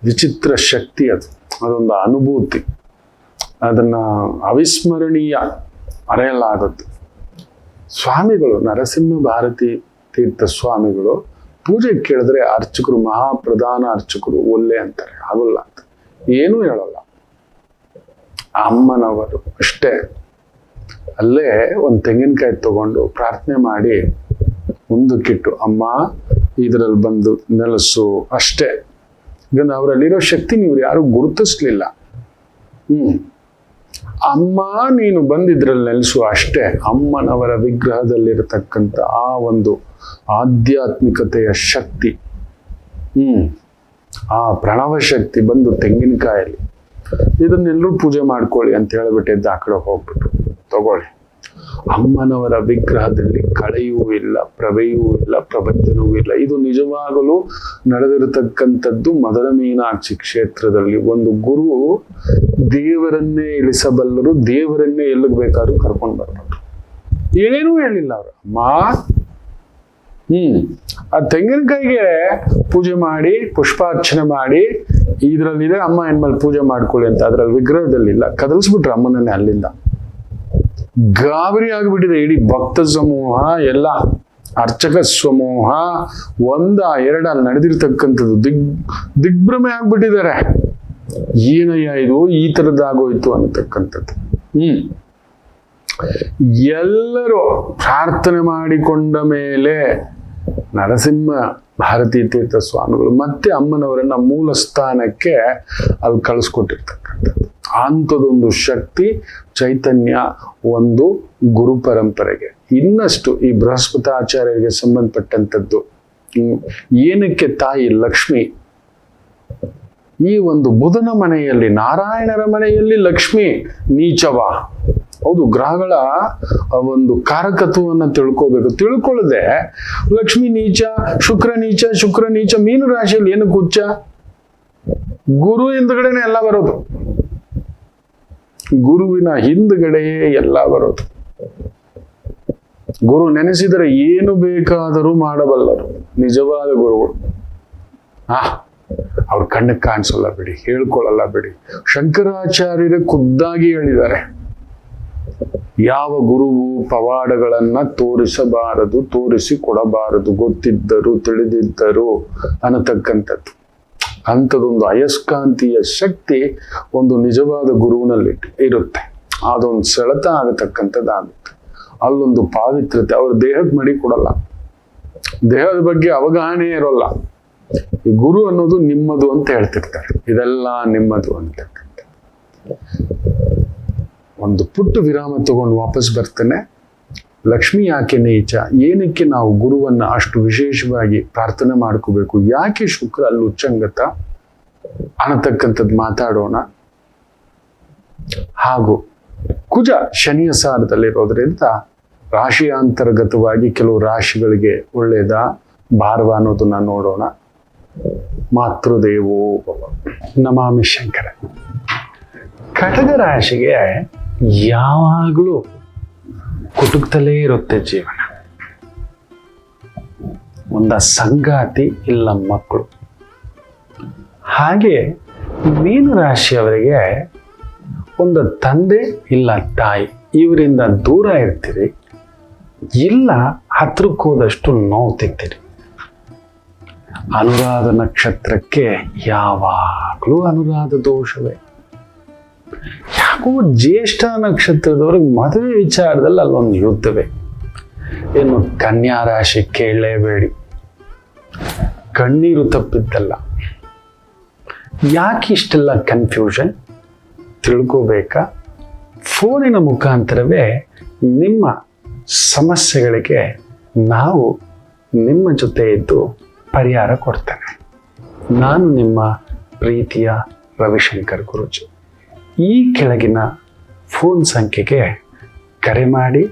ವಿಚಿತ್ರ ಶಕ್ತಿ. ಅದೊಂದು ಅನುಭೂತಿ, ಅದನ್ನ ಅವಿಸ್ಮರಣೀಯ, ಮರೆಯಲಾಗುತ್ತೆ. ಸ್ವಾಮಿಗಳು, ನರಸಿಂಹ ಭಾರತಿ ತೀರ್ಥ ಸ್ವಾಮಿಗಳು ಪೂಜೆ ಕೇಳಿದ್ರೆ ಅರ್ಚಕರು, ಮಹಾಪ್ರಧಾನ ಅರ್ಚಕರು ಒಲ್ಲೆ ಅಂತಾರೆ, ಆಗೋಲ್ಲ ಅಂತ ಏನೂ ಹೇಳಲ್ಲ. ಅಮ್ಮನವರು ಅಷ್ಟೇ. ಅಲ್ಲೇ ಒಂದು ತೆಂಗಿನಕಾಯಿ ತಗೊಂಡು ಪ್ರಾರ್ಥನೆ ಮಾಡಿ ಮುಂದಕ್ಕಿಟ್ಟು, ಅಮ್ಮ ಇದರಲ್ಲಿ ಬಂದು ನೆಲೆಸು, ಅಷ್ಟೇ. ಯಾಕಂದ್ರೆ ಅವರಲ್ಲಿರೋ ಶಕ್ತಿ ನೀವು ಯಾರು ಗುರುತಿಸ್ಲಿಲ್ಲ. ಅಮ್ಮ ನೀನು ಬಂದಿದ್ರಲ್ಲಿ ನೆಲೆಸು, ಅಷ್ಟೇ. ಅಮ್ಮನವರ ವಿಗ್ರಹದಲ್ಲಿರತಕ್ಕಂಥ ಆ ಒಂದು ಆಧ್ಯಾತ್ಮಿಕತೆಯ ಶಕ್ತಿ, ಆ ಪ್ರಣವ ಶಕ್ತಿ ಬಂದು ತೆಂಗಿನಕಾಯಲ್ಲಿ, ಇದನ್ನೆಲ್ಲರೂ ಪೂಜೆ ಮಾಡ್ಕೊಳ್ಳಿ ಅಂತ ಹೇಳ್ಬಿಟ್ಟಿದ್ದ. ಆ ಕಡೆ ಹೋಗ್ಬಿಟ್ಟು ತಗೊಳ್ಳಿ. ಅಮ್ಮನವರ ವಿಗ್ರಹದಲ್ಲಿ ಕಳೆಯೂ ಇಲ್ಲ, ಪ್ರಭೆಯೂ ಇಲ್ಲ, ಪ್ರಪಂಚನವೂ ಇಲ್ಲ. ಇದು ನಿಜವಾಗಲೂ ನಡೆದಿರತಕ್ಕಂಥದ್ದು ಮಧುರ ಮೀನಾಕ್ಷಿ ಕ್ಷೇತ್ರದಲ್ಲಿ. ಒಂದು ಗುರು ದೇವರನ್ನೇ ಇಳಿಸಬಲ್ಲರು, ದೇವರನ್ನೇ ಎಲ್ಲಿಗೆ ಬೇಕಾದ್ರೂ ಕರ್ಕೊಂಡು ಬರ್ಬೋದು. ಏನೇನೂ ಹೇಳಿಲ್ಲ ಅವರು. ಅಮ್ಮ ಆ ತೆಂಗಿನಕಾಯಿಗೆ ಪೂಜೆ ಮಾಡಿ, ಪುಷ್ಪಾರ್ಚನೆ ಮಾಡಿ, ಇದ್ರಲ್ಲಿದೆ ಅಮ್ಮ ಹೆಣ್ಮೇಲೆ ಪೂಜೆ ಮಾಡ್ಕೊಳ್ಳಿ ಅಂತ. ಅದ್ರಲ್ಲಿ ವಿಗ್ರಹದಲ್ಲಿಲ್ಲ. ಕದಲಿಸ್ಬಿಟ್ರು ಅಮ್ಮನನ್ನೇ ಅಲ್ಲಿಂದ. ಗಾಬರಿ ಆಗಿಬಿಟ್ಟಿದೆ ಇಡೀ ಭಕ್ತ ಸಮೂಹ, ಎಲ್ಲ ಅರ್ಚಕ ಸಮೂಹ. ಎರಡಲ್ಲಿ ನಡೆದಿರ್ತಕ್ಕಂಥದ್ದು ದಿಗ್ಭ್ರಮೆ ಆಗ್ಬಿಟ್ಟಿದ್ದಾರೆ. ಏನಯ್ಯ ಇದು ಈ ತರದ್ದಾಗೋಯ್ತು ಅನ್ನತಕ್ಕಂಥದ್ದು. ಎಲ್ಲರೂ ಪ್ರಾರ್ಥನೆ ಮಾಡಿಕೊಂಡ ಮೇಲೆ ನರಸಿಂಹ ಭಾರತೀ ತೀರ್ಥ ಸ್ವಾಮಿಗಳು ಮತ್ತೆ ಅಮ್ಮನವರನ್ನ ಮೂಲ ಸ್ಥಾನಕ್ಕೆ ಅಲ್ಲಿ ಕಳಿಸ್ಕೊಟ್ಟಿರ್ತಕ್ಕಂಥದ್ದು. ಅಂಥದೊಂದು ಶಕ್ತಿ, ಚೈತನ್ಯ ಒಂದು ಗುರು ಪರಂಪರೆಗೆ. ಇನ್ನಷ್ಟು ಈ ಬೃಹಸ್ಪತಾಚಾರ್ಯರಿಗೆ ಸಂಬಂಧಪಟ್ಟಂಥದ್ದು. ಏನಕ್ಕೆ ತಾಯಿ ಲಕ್ಷ್ಮಿ ಈ ಒಂದು ಬುಧನ ಮನೆಯಲ್ಲಿ, ನಾರಾಯಣರ ಮನೆಯಲ್ಲಿ ಲಕ್ಷ್ಮಿ ನೀಚವ? ಹೌದು, ಗ್ರಹಗಳ ಒಂದು ಕಾರಕತ್ವವನ್ನು ತಿಳ್ಕೋಬೇಕು. ತಿಳ್ಕೊಳ್ಳದೆ ಲಕ್ಷ್ಮಿ ನೀಚ, ಶುಕ್ರ ನೀಚ, ಶುಕ್ರ ನೀಚ, ಮೀನು ರಾಶಿಯಲ್ಲಿ ಏನು ಕುಚ್ಚ? ಗುರು ಹಿಂದ್ಗಡೆನೆ ಎಲ್ಲ ಬರೋದು. ಗುರುವಿನ ಹಿಂದ್ಗಡೆಯೇ ಎಲ್ಲ ಬರೋದು. ಗುರು ನೆನೆಸಿದರೆ ಏನು ಬೇಕಾದರೂ ಮಾಡಬಲ್ಲರು ನಿಜವಾದ ಗುರುಗಳು. ಅವ್ರ ಕಣ್ಣಿಗೆ ಕಾಣಿಸಲ್ಲ ಬಿಡಿ, ಹೇಳ್ಕೊಳ್ಳಲ್ಲ ಬಿಡಿ. ಶಂಕರಾಚಾರ್ಯರೇ ಖುದ್ದಾಗಿ ಹೇಳಿದ್ದಾರೆ, ಯಾವ ಗುರುವು ಪವಾಡಗಳನ್ನ ತೋರಿಸಬಾರದು, ತೋರಿಸಿ ಕೊಡಬಾರದು, ಗೊತ್ತಿದ್ದರು ತಿಳಿದಿದ್ದರು ಅನ್ನತಕ್ಕಂಥದ್ದು. ಅಂಥದ್ದೊಂದು ಅಯಸ್ಕಾಂತೀಯ ಶಕ್ತಿ ಒಂದು ನಿಜವಾದ ಗುರುವಿನಲ್ಲಿ ಇರುತ್ತೆ. ಅದೊಂದು ಸೆಳೆತ ಆಗತಕ್ಕಂಥದ್ದಾಗುತ್ತೆ. ಅಲ್ಲೊಂದು ಪಾವಿತ್ರತೆ. ಅವ್ರ ದೇಹಕ್ಕೆ ಮಡಿ ಕೊಡಲ್ಲ, ದೇಹದ ಬಗ್ಗೆ ಅವಗಾಹನೆ ಇರೋಲ್ಲ. ಈ ಗುರು ಅನ್ನೋದು ನಿಮ್ಮದು ಅಂತ ಹೇಳ್ತಿರ್ತಾರೆ, ಇದೆಲ್ಲ ನಿಮ್ಮದು ಅಂತಕ್ಕಂಥ. ಒಂದು ಪುಟ್ಟ ವಿರಾಮ ತಗೊಂಡು ವಾಪಸ್ ಬರ್ತೇನೆ. ಲಕ್ಷ್ಮಿ ಯಾಕೆ ನೀಚ, ಏನಕ್ಕೆ ನಾವು ಗುರುವನ್ನ ಅಷ್ಟು ವಿಶೇಷವಾಗಿ ಪ್ರಾರ್ಥನೆ ಮಾಡ್ಕೋಬೇಕು, ಯಾಕೆ ಶುಕ್ರ ಅಲ್ಲಿ ಉಚ್ಚಂಗತ ಅನ್ನತಕ್ಕಂಥದ್ದು ಮಾತಾಡೋಣ. ಹಾಗೂ ಕುಜ ಶನಿಯ ಸಾರದಲ್ಲಿರೋದ್ರಿಂದ ರಾಶಿಯಾಂತರ್ಗತವಾಗಿ ಕೆಲವು ರಾಶಿಗಳಿಗೆ ಒಳ್ಳೆಯದ ಭಾರವ ಅನ್ನೋದನ್ನ ನೋಡೋಣ. ಮಾತೃದೇವೋ ಭವ. ನಮಾಮಿ ಶಂಕರ. ಕಟಕ ರಾಶಿಗೆ ಯಾವಾಗಲೂ ಕುಟುಕ್ತಲೇ ಇರುತ್ತೆ ಜೀವನ. ಒಂದ ಸಂಗಾತಿ ಇಲ್ಲ ಮಕ್ಕಳು. ಹಾಗೆ ಮೀನು ರಾಶಿಯವರಿಗೆ ಒಂದು ತಂದೆ ಇಲ್ಲ ತಾಯಿ, ಇವರಿಂದ ದೂರ ಇರ್ತೀರಿ, ಇಲ್ಲ ಹತ್ರಕ್ಕೆ ಹೋದಷ್ಟು ನೋವು ತಿಂತೀರಿ. ಅನುರಾಧ ನಕ್ಷತ್ರಕ್ಕೆ ಯಾವಾಗಲೂ ಅನುರಾಧ ದೋಷವೇ. ಯಾಕೋ ಜ್ಯೇಷ್ಠ ನಕ್ಷತ್ರದವ್ರಿಗೆ ಮದುವೆ ವಿಚಾರದಲ್ಲಿ ಅಲ್ಲೊಂದು ಯುದ್ಧವೇ. ಇನ್ನು ಕನ್ಯಾ ರಾಶಿ ಕೇಳಲೇಬೇಡಿ, ಕಣ್ಣೀರು ತಪ್ಪಿದ್ದಲ್ಲ. ಯಾಕೆ ಇಷ್ಟೆಲ್ಲ ಕನ್ಫ್ಯೂಷನ್ ತಿಳ್ಕೋಬೇಕಾ? ಫೋನಿನ ಮುಖಾಂತರವೇ ನಿಮ್ಮ ಸಮಸ್ಯೆಗಳಿಗೆ ನಾವು ನಿಮ್ಮ ಜೊತೆ ಇದ್ದು ಪರಿಹಾರ ಕೊಡ್ತೇನೆ. ನಾನು ನಿಮ್ಮ ಪ್ರೀತಿಯ ರವಿಶಂಕರ್ ಗುರೂಜಿ. ಈ ಕೆಳಗಿನ ಫೋನ್ ಸಂಖ್ಯೆಗೆ ಕರೆ ಮಾಡಿ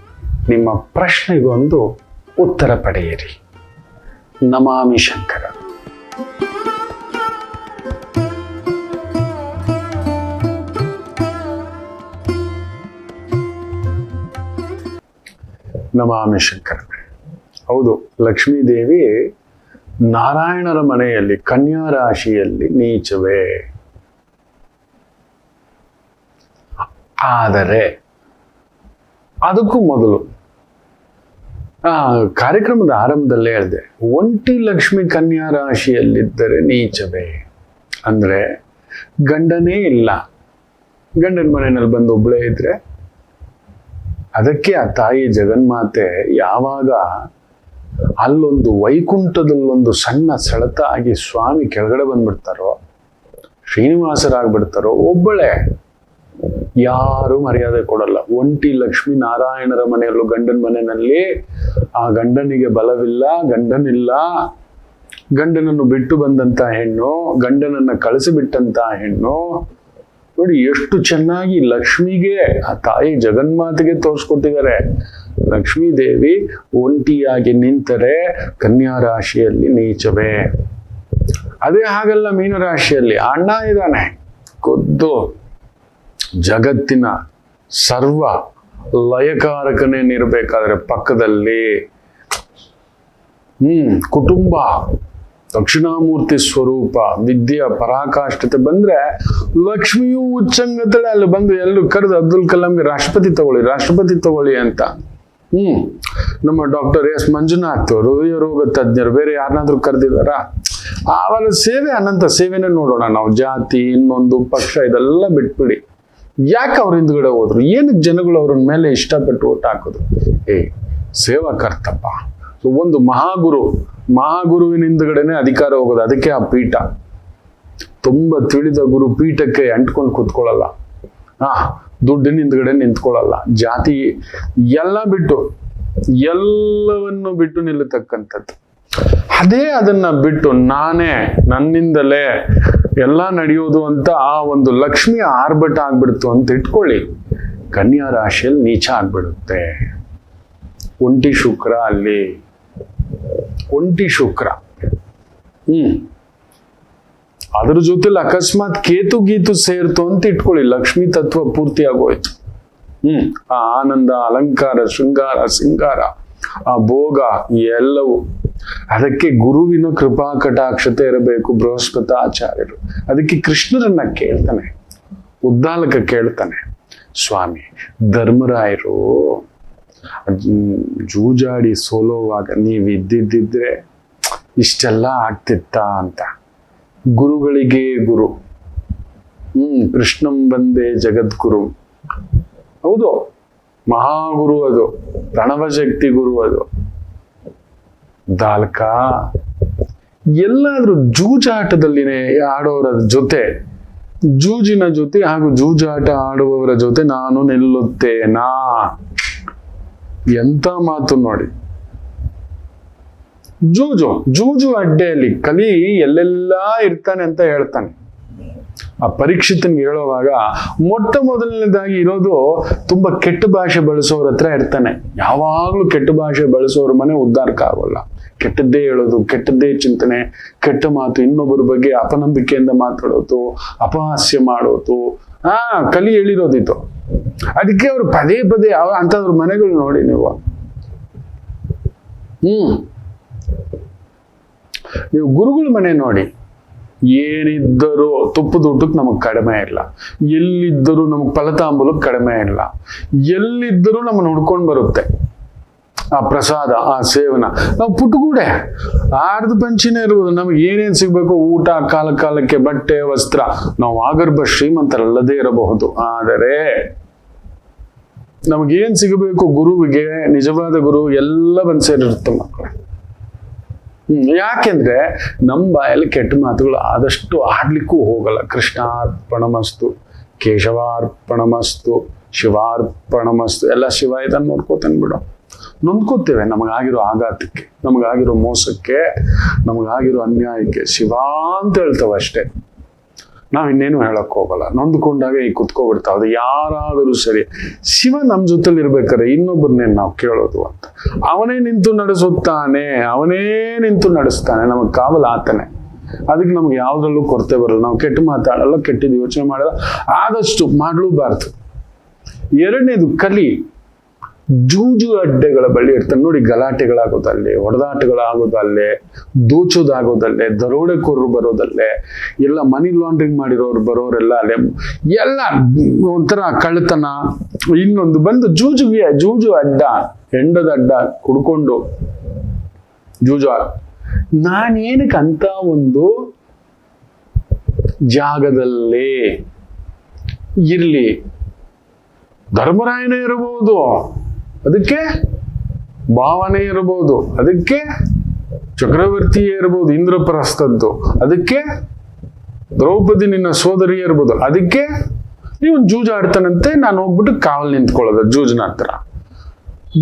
ನಿಮ್ಮ ಪ್ರಶ್ನೆಗೊಂದು ಉತ್ತರ ಪಡೆಯಿರಿ. ನಮಾಮಿ ಶಂಕರ. ನಮಾಮಿ ಶಂಕರ. ಹೌದು, ಲಕ್ಷ್ಮೀದೇವಿ ನಾರಾಯಣರ ಮನೆಯಲ್ಲಿ ಕನ್ಯಾ ರಾಶಿಯಲ್ಲಿ ನೀಚವೇ. ಆದರೆ ಅದಕ್ಕೂ ಮೊದಲು ಕಾರ್ಯಕ್ರಮದ ಆರಂಭದಲ್ಲೇ ಹೇಳಿದೆ, ಒಂಟಿ ಲಕ್ಷ್ಮಿ ಕನ್ಯಾ ರಾಶಿಯಲ್ಲಿದ್ದರೆ ನೀಚವೇ. ಅಂದ್ರೆ ಗಂಡನೇ ಇಲ್ಲ, ಗಂಡನ ಮನೆಯಲ್ಲಿ ಬಂದು ಒಬ್ಬಳೇ ಇದ್ರೆ, ಅದಕ್ಕೆ ಆ ತಾಯಿ ಜಗನ್ಮಾತೆ ಯಾವಾಗ ಅಲ್ಲೊಂದು ವೈಕುಂಠದಲ್ಲೊಂದು ಸಣ್ಣ ಸೆಳೆತ ಆಗಿ ಸ್ವಾಮಿ ಕೆಳಗಡೆ ಬಂದ್ಬಿಡ್ತಾರೋ, ಶ್ರೀನಿವಾಸರಾಗ್ಬಿಡ್ತಾರೋ, ಒಬ್ಬಳೇ, ಯಾರು ಮರ್ಯಾದೆ ಕೊಡಲ್ಲ. ಒಂಟಿ ಲಕ್ಷ್ಮೀ ನಾರಾಯಣರ ಮನೆಯಲ್ಲೂ ಗಂಡನ ಮನೆಯಲ್ಲಿ ಆ ಗಂಡನಿಗೆ ಬಲವಿಲ್ಲ, ಗಂಡನಿಲ್ಲ, ಗಂಡನನ್ನು ಬಿಟ್ಟು ಬಂದಂತ ಹೆಣ್ಣು, ಗಂಡನನ್ನ ಕಳಿಸಿಬಿಟ್ಟಂತ ಹೆಣ್ಣು. ನೋಡಿ ಎಷ್ಟು ಚೆನ್ನಾಗಿ ಲಕ್ಷ್ಮಿಗೆ ಆ ತಾಯಿ ಜಗನ್ಮಾತೆಗೆ ತೋರಿಸ್ಕೊಟ್ಟಿದ್ದಾರೆ. ಲಕ್ಷ್ಮೀ ದೇವಿ ಒಂಟಿಯಾಗಿ ನಿಂತರೆ ಕನ್ಯಾ ರಾಶಿಯಲ್ಲಿ ನೀಚವೇ. ಅದೇ ಹಾಗಲ್ಲ, ಮೀನರಾಶಿಯಲ್ಲಿ ಅಣ್ಣ ಇದ್ದಾನೆ, ಖುದ್ದು ಜಗತ್ತಿನ ಸರ್ವ ಲಯಕಾರಕನೇನಿರ್ಬೇಕಾದ್ರೆ ಪಕ್ಕದಲ್ಲಿ ಕುಟುಂಬ, ದಕ್ಷಿಣಾಮೂರ್ತಿ ಸ್ವರೂಪ, ವಿದ್ಯೆಯ ಪರಾಕಾಷ್ಠತೆ ಬಂದ್ರೆ ಲಕ್ಷ್ಮಿಯು ಉಚ್ಚಂಗತಳೆ ಅಲ್ಲಿ ಬಂದು ಎಲ್ಲೂ ಕರೆದು ಅಬ್ದುಲ್ ಕಲಾಂಗೆ ರಾಷ್ಟ್ರಪತಿ ತಗೊಳ್ಳಿ ಅಂತ. ನಮ್ಮ ಡಾಕ್ಟರ್ ಎಸ್ ಮಂಜುನಾಥ್ ಹೃದಯ ರೋಗ ತಜ್ಞರು ಬೇರೆ ಯಾರನ್ನಾದ್ರೂ ಕರೆದಿದಾರ? ಅವರ ಸೇವೆ ಅನಂತ ಸೇವೆನೇ ನೋಡೋಣ ನಾವು. ಜಾತಿ, ಇನ್ನೊಂದು ಪಕ್ಷ ಇದೆಲ್ಲ ಬಿಟ್ಬಿಡಿ. ಯಾಕೆ ಅವ್ರ ಹಿಂದ್ಗಡೆ ಹೋದ್ರು? ಏನಕ್ಕೆ ಜನಗಳು ಅವ್ರ ಮೇಲೆ ಇಷ್ಟಪಟ್ಟು ಓಟ್ ಹಾಕೋದು? ಸೇವಾ ಕರ್ತಪ್ಪ. ಒಂದು ಮಹಾಗುರುವಿನ ಹಿಂದ್ಗಡೆನೆ ಅಧಿಕಾರ ಹೋಗೋದು. ಅದಕ್ಕೆ ಆ ಪೀಠ ತುಂಬಾ ತಿಳಿದ ಗುರು ಪೀಠಕ್ಕೆ ಅಂಟ್ಕೊಂಡು ಕೂತ್ಕೊಳ್ಳಲ್ಲ, ದುಡ್ಡಿನ ಹಿಂದ್ಗಡೆ ನಿಂತ್ಕೊಳ್ಳಲ್ಲ, ಜಾತಿ ಎಲ್ಲವನ್ನು ಬಿಟ್ಟು ನಿಲ್ಲತಕ್ಕಂಥದ್ದು. ಅದೇ ಅದನ್ನ ಬಿಟ್ಟು ನಾನೇ ನನ್ನಿಂದಲೇ ಎಲ್ಲ ನಡೆಯೋದು ಅಂತ ಆ ಒಂದು ಲಕ್ಷ್ಮಿ ಆರ್ಭಟ ಆಗ್ಬಿಡ್ತು ಅಂತ ಇಟ್ಕೊಳ್ಳಿ, ಕನ್ಯಾ ರಾಶಿಯಲ್ಲಿ ನೀಚ ಆಗ್ಬಿಡುತ್ತೆ. ಒಂಟಿ ಶುಕ್ರ ಅಲ್ಲಿ, ಒಂಟಿ ಶುಕ್ರ. ಅದ್ರ ಜೊತೆಲಿ ಅಕಸ್ಮಾತ್ ಕೇತು ಗೀತು ಸೇರ್ತು ಅಂತ ಇಟ್ಕೊಳ್ಳಿ, ಲಕ್ಷ್ಮಿ ತತ್ವ ಪೂರ್ತಿ ಆಗೋಯ್ತು. ಆ ಆನಂದ, ಅಲಂಕಾರ, ಶೃಂಗಾರ, ಸಿಂಗಾರ, ಆ ಭೋಗ ಎಲ್ಲವೂ. ಅದಕ್ಕೆ ಗುರುವಿನ ಕೃಪಾ ಕಟಾಕ್ಷತೆ ಇರಬೇಕು ಬೃಹಸ್ಪತಿ ಆಚಾರ್ಯರು. ಅದಕ್ಕೆ ಕೃಷ್ಣರನ್ನ ಕೇಳ್ತಾನೆ, ಉದ್ದಾಲಕ ಕೇಳ್ತಾನೆ, ಸ್ವಾಮಿ ಧರ್ಮರಾಯರು ಜೂಜಾಡಿ ಸೋಲೋವಾಗ ನೀವಿದ್ದಿದ್ದಿದ್ರೆ ಇಷ್ಟೆಲ್ಲ ಆಗ್ತಿತ್ತಾ ಅಂತ. ಗುರುಗಳಿಗೆ ಗುರು, ಕೃಷ್ಣಂ ಬಂದೇ ಜಗದ್ಗುರು. ಹೌದು, ಮಹಾಗುರು ಅದು, ಪ್ರಣವಶಕ್ತಿ ಗುರು ಅದು. ದಾಲ್ಕ ಎಲ್ಲಾದ್ರೂ ಜೂಜಾಟದಲ್ಲಿನೇ ಆಡೋರ ಜೊತೆ, ಜೂಜಿನ ಜೊತೆ ಹಾಗೂ ಜೂಜಾಟ ಆಡುವವರ ಜೊತೆ ನಾನು ನಿಲ್ಲುತ್ತೇನಾ? ಎಂತ ಮಾತು ನೋಡಿ. ಜೂಜು ಅಡ್ಡೆಯಲ್ಲಿ ಕಲಿ ಎಲ್ಲೆಲ್ಲ ಇರ್ತಾನೆ ಅಂತ ಹೇಳ್ತಾನೆ. ಆ ಪರೀಕ್ಷಿತನ್ಗೆ ಹೇಳುವಾಗ ಮೊಟ್ಟ ಮೊದಲನೇದಾಗಿ ಇರೋದು ತುಂಬಾ ಕೆಟ್ಟ ಭಾಷೆ ಬಳಸೋರ ಹತ್ರ ಇರ್ತಾನೆ. ಯಾವಾಗ್ಲೂ ಕೆಟ್ಟ ಭಾಷೆ ಬಳಸೋರ ಮನೆ ಉದ್ಧಾರಕ ಆಗೋಲ್ಲ. ಕೆಟ್ಟದ್ದೇ ಹೇಳೋದು, ಕೆಟ್ಟದ್ದೇ ಚಿಂತನೆ, ಕೆಟ್ಟ ಮಾತು, ಇನ್ನೊಬ್ಬರ ಬಗ್ಗೆ ಅಪನಂಬಿಕೆಯಿಂದ ಮಾತಾಡೋದು, ಅಪಹಾಸ್ಯ ಮಾಡೋದು, ಕಲಿ ಹೇಳಿರೋದಿತ್ತು. ಅದಕ್ಕೆ ಅವ್ರು ಪದೇ ಪದೇ ಅಂತವ್ರ ಮನೆಗಳು ನೋಡಿ ನೀವು. ನೀವು ಗುರುಗಳ ಮನೆ ನೋಡಿ, ಏನಿದ್ದರೂ ತುಪ್ಪದ ಊಟಕ್ಕೆ ನಮಗ್ ಕಡಿಮೆ ಇಲ್ಲ, ಎಲ್ಲಿದ್ದರೂ ನಮಗ್ ಫಲತಾಂಬೂಲಕ್ಕೆ ಕಡಿಮೆ ಇಲ್ಲ, ಎಲ್ಲಿದ್ದರೂ ನಮ್ಮನ್ನು ಹುಡ್ಕೊಂಡು ಬರುತ್ತೆ ಆ ಪ್ರಸಾದ, ಆ ಸೇವನ. ನಾವು ಪುಟ್ಟಗೂಡೆ ಆರ್ಧ ಪಂಚಿನೇ ಇರ್ಬೋದು, ನಮ್ಗೆ ಏನೇನ್ ಸಿಗ್ಬೇಕು, ಊಟ, ಕಾಲಕ್ಕೆ ಬಟ್ಟೆ, ವಸ್ತ್ರ, ನಾವು ಆಗರ್ಭ ಶ್ರೀಮಂತರಲ್ಲದೇ ಇರಬಹುದು. ಆದರೆ ನಮಗೇನ್ ಸಿಗಬೇಕು, ಗುರುವಿಗೆ, ನಿಜವಾದ ಗುರು ಎಲ್ಲ ಬಂದ್ ಸೇರಿರುತ್ತೆ ಮಕ್ಕಳೇ. ಯಾಕೆಂದ್ರೆ ನಮ್ಮ ಬಾಯಲ್ಲಿ ಕೆಟ್ಟ ಮಾತುಗಳು ಆದಷ್ಟು ಆಡ್ಲಿಕ್ಕೂ ಹೋಗಲ್ಲ. ಕೃಷ್ಣಾರ್ಪಣಮಸ್ತು, ಕೇಶವಾರ್ಪಣಮಸ್ತು, ಶಿವಾರ್ಪಣಮಸ್ತು, ಎಲ್ಲ ಶಿವ ಇದನ್ನ ನೋಡ್ಕೋತಾನೆ ಬಿಡು. ನೊಂದ್ಕೋತೇವೆ ನಮಗಾಗಿರೋ ಆಘಾತಕ್ಕೆ, ನಮಗಾಗಿರೋ ಮೋಸಕ್ಕೆ, ನಮಗಾಗಿರೋ ಅನ್ಯಾಯಕ್ಕೆ ಶಿವ ಅಂತ ಹೇಳ್ತೇವೆ ಅಷ್ಟೇ. ನಾವ್ ಇನ್ನೇನು ಹೇಳಕ್ ಹೋಗಲ್ಲ. ನೊಂದ್ಕೊಂಡಾಗ ಈ ಕುತ್ಕೋಬಿಡ್ತಾವ. ಅದು ಯಾರಾದರೂ ಸರಿ, ಶಿವ ನಮ್ ಜೊತೆಲಿ ಇರ್ಬೇಕಾರೆ ಇನ್ನೊಬ್ಬರನ್ನೇನು ನಾವು ಕೇಳೋದು ಅಂತ. ಅವನೇ ನಿಂತು ನಡೆಸುತ್ತಾನೆ, ಅವನೇ ನಿಂತು ನಡೆಸ್ತಾನೆ, ನಮಗ್ ಕಾವಲ್ ಆತನೆ. ಅದಕ್ಕೆ ನಮ್ಗೆ ಯಾವ್ದ್ರಲ್ಲೂ ಕೊರತೆ ಬರಲ್ಲ. ನಾವು ಕೆಟ್ಟ ಮಾತಾಡಲ್ಲ, ಕೆಟ್ಟದ್ದು ಯೋಚನೆ ಮಾಡಲ್ಲ, ಆದಷ್ಟು ಮಾಡ್ಲೂಬಾರ್ದು. ಎರಡನೇದು ಕಲಿ. ಜೂಜು ಅಡ್ಡೆಗಳ ಬಳಿ ಇರ್ತಾನೆ ನೋಡಿ. ಗಲಾಟೆಗಳಾಗೋದಲ್ಲೇ, ಹೊಡೆದಾಟಗಳಾಗೋದಲ್ಲೇ, ದೋಚೋದಾಗೋದಲ್ಲೇ, ದರೋಡೆಕೋರರು ಬರೋದಲ್ಲೇ, ಎಲ್ಲ ಮನಿ ಲಾಂಡ್ರಿಂಗ್ ಮಾಡಿರೋರು ಬರೋರೆಲ್ಲ ಅಲ್ಲೇ, ಎಲ್ಲ ಒಂಥರ ಕಳ್ಳತನ. ಇನ್ನೊಂದು ಬಂದು ಜೂಜು ಅಡ್ಡ, ಹೆಂಡದ ಅಡ್ಡ ಕುಡ್ಕೊಂಡು ಜೂಜು. ನಾನೇನಕ್ಕೆ ಅಂತ ಒಂದು ಜಾಗದಲ್ಲೇ ಇರ್ಲಿ, ಧರ್ಮರಾಯನೇ ಇರಬಹುದು, ಅದಕ್ಕೆ ಭಾವನೆ ಇರಬಹುದು, ಅದಕ್ಕೆ ಚಕ್ರವರ್ತಿಯೇ ಇರಬಹುದು, ಇಂದ್ರಪ್ರಸ್ಥದ್ದು, ಅದಕ್ಕೆ ದ್ರೌಪದಿ ನಿನ್ನ ಸೋದರಿಯೇ ಇರ್ಬೋದು, ಅದಕ್ಕೆ ನೀವು ಜೂಜಾಡ್ತಾನಂತೆ, ನಾನು ಹೋಗ್ಬಿಟ್ಟು ಕಾವಲ್ ನಿಂತ್ಕೊಳ್ಳೋದು ಜೂಜಿನ ಹತ್ರ.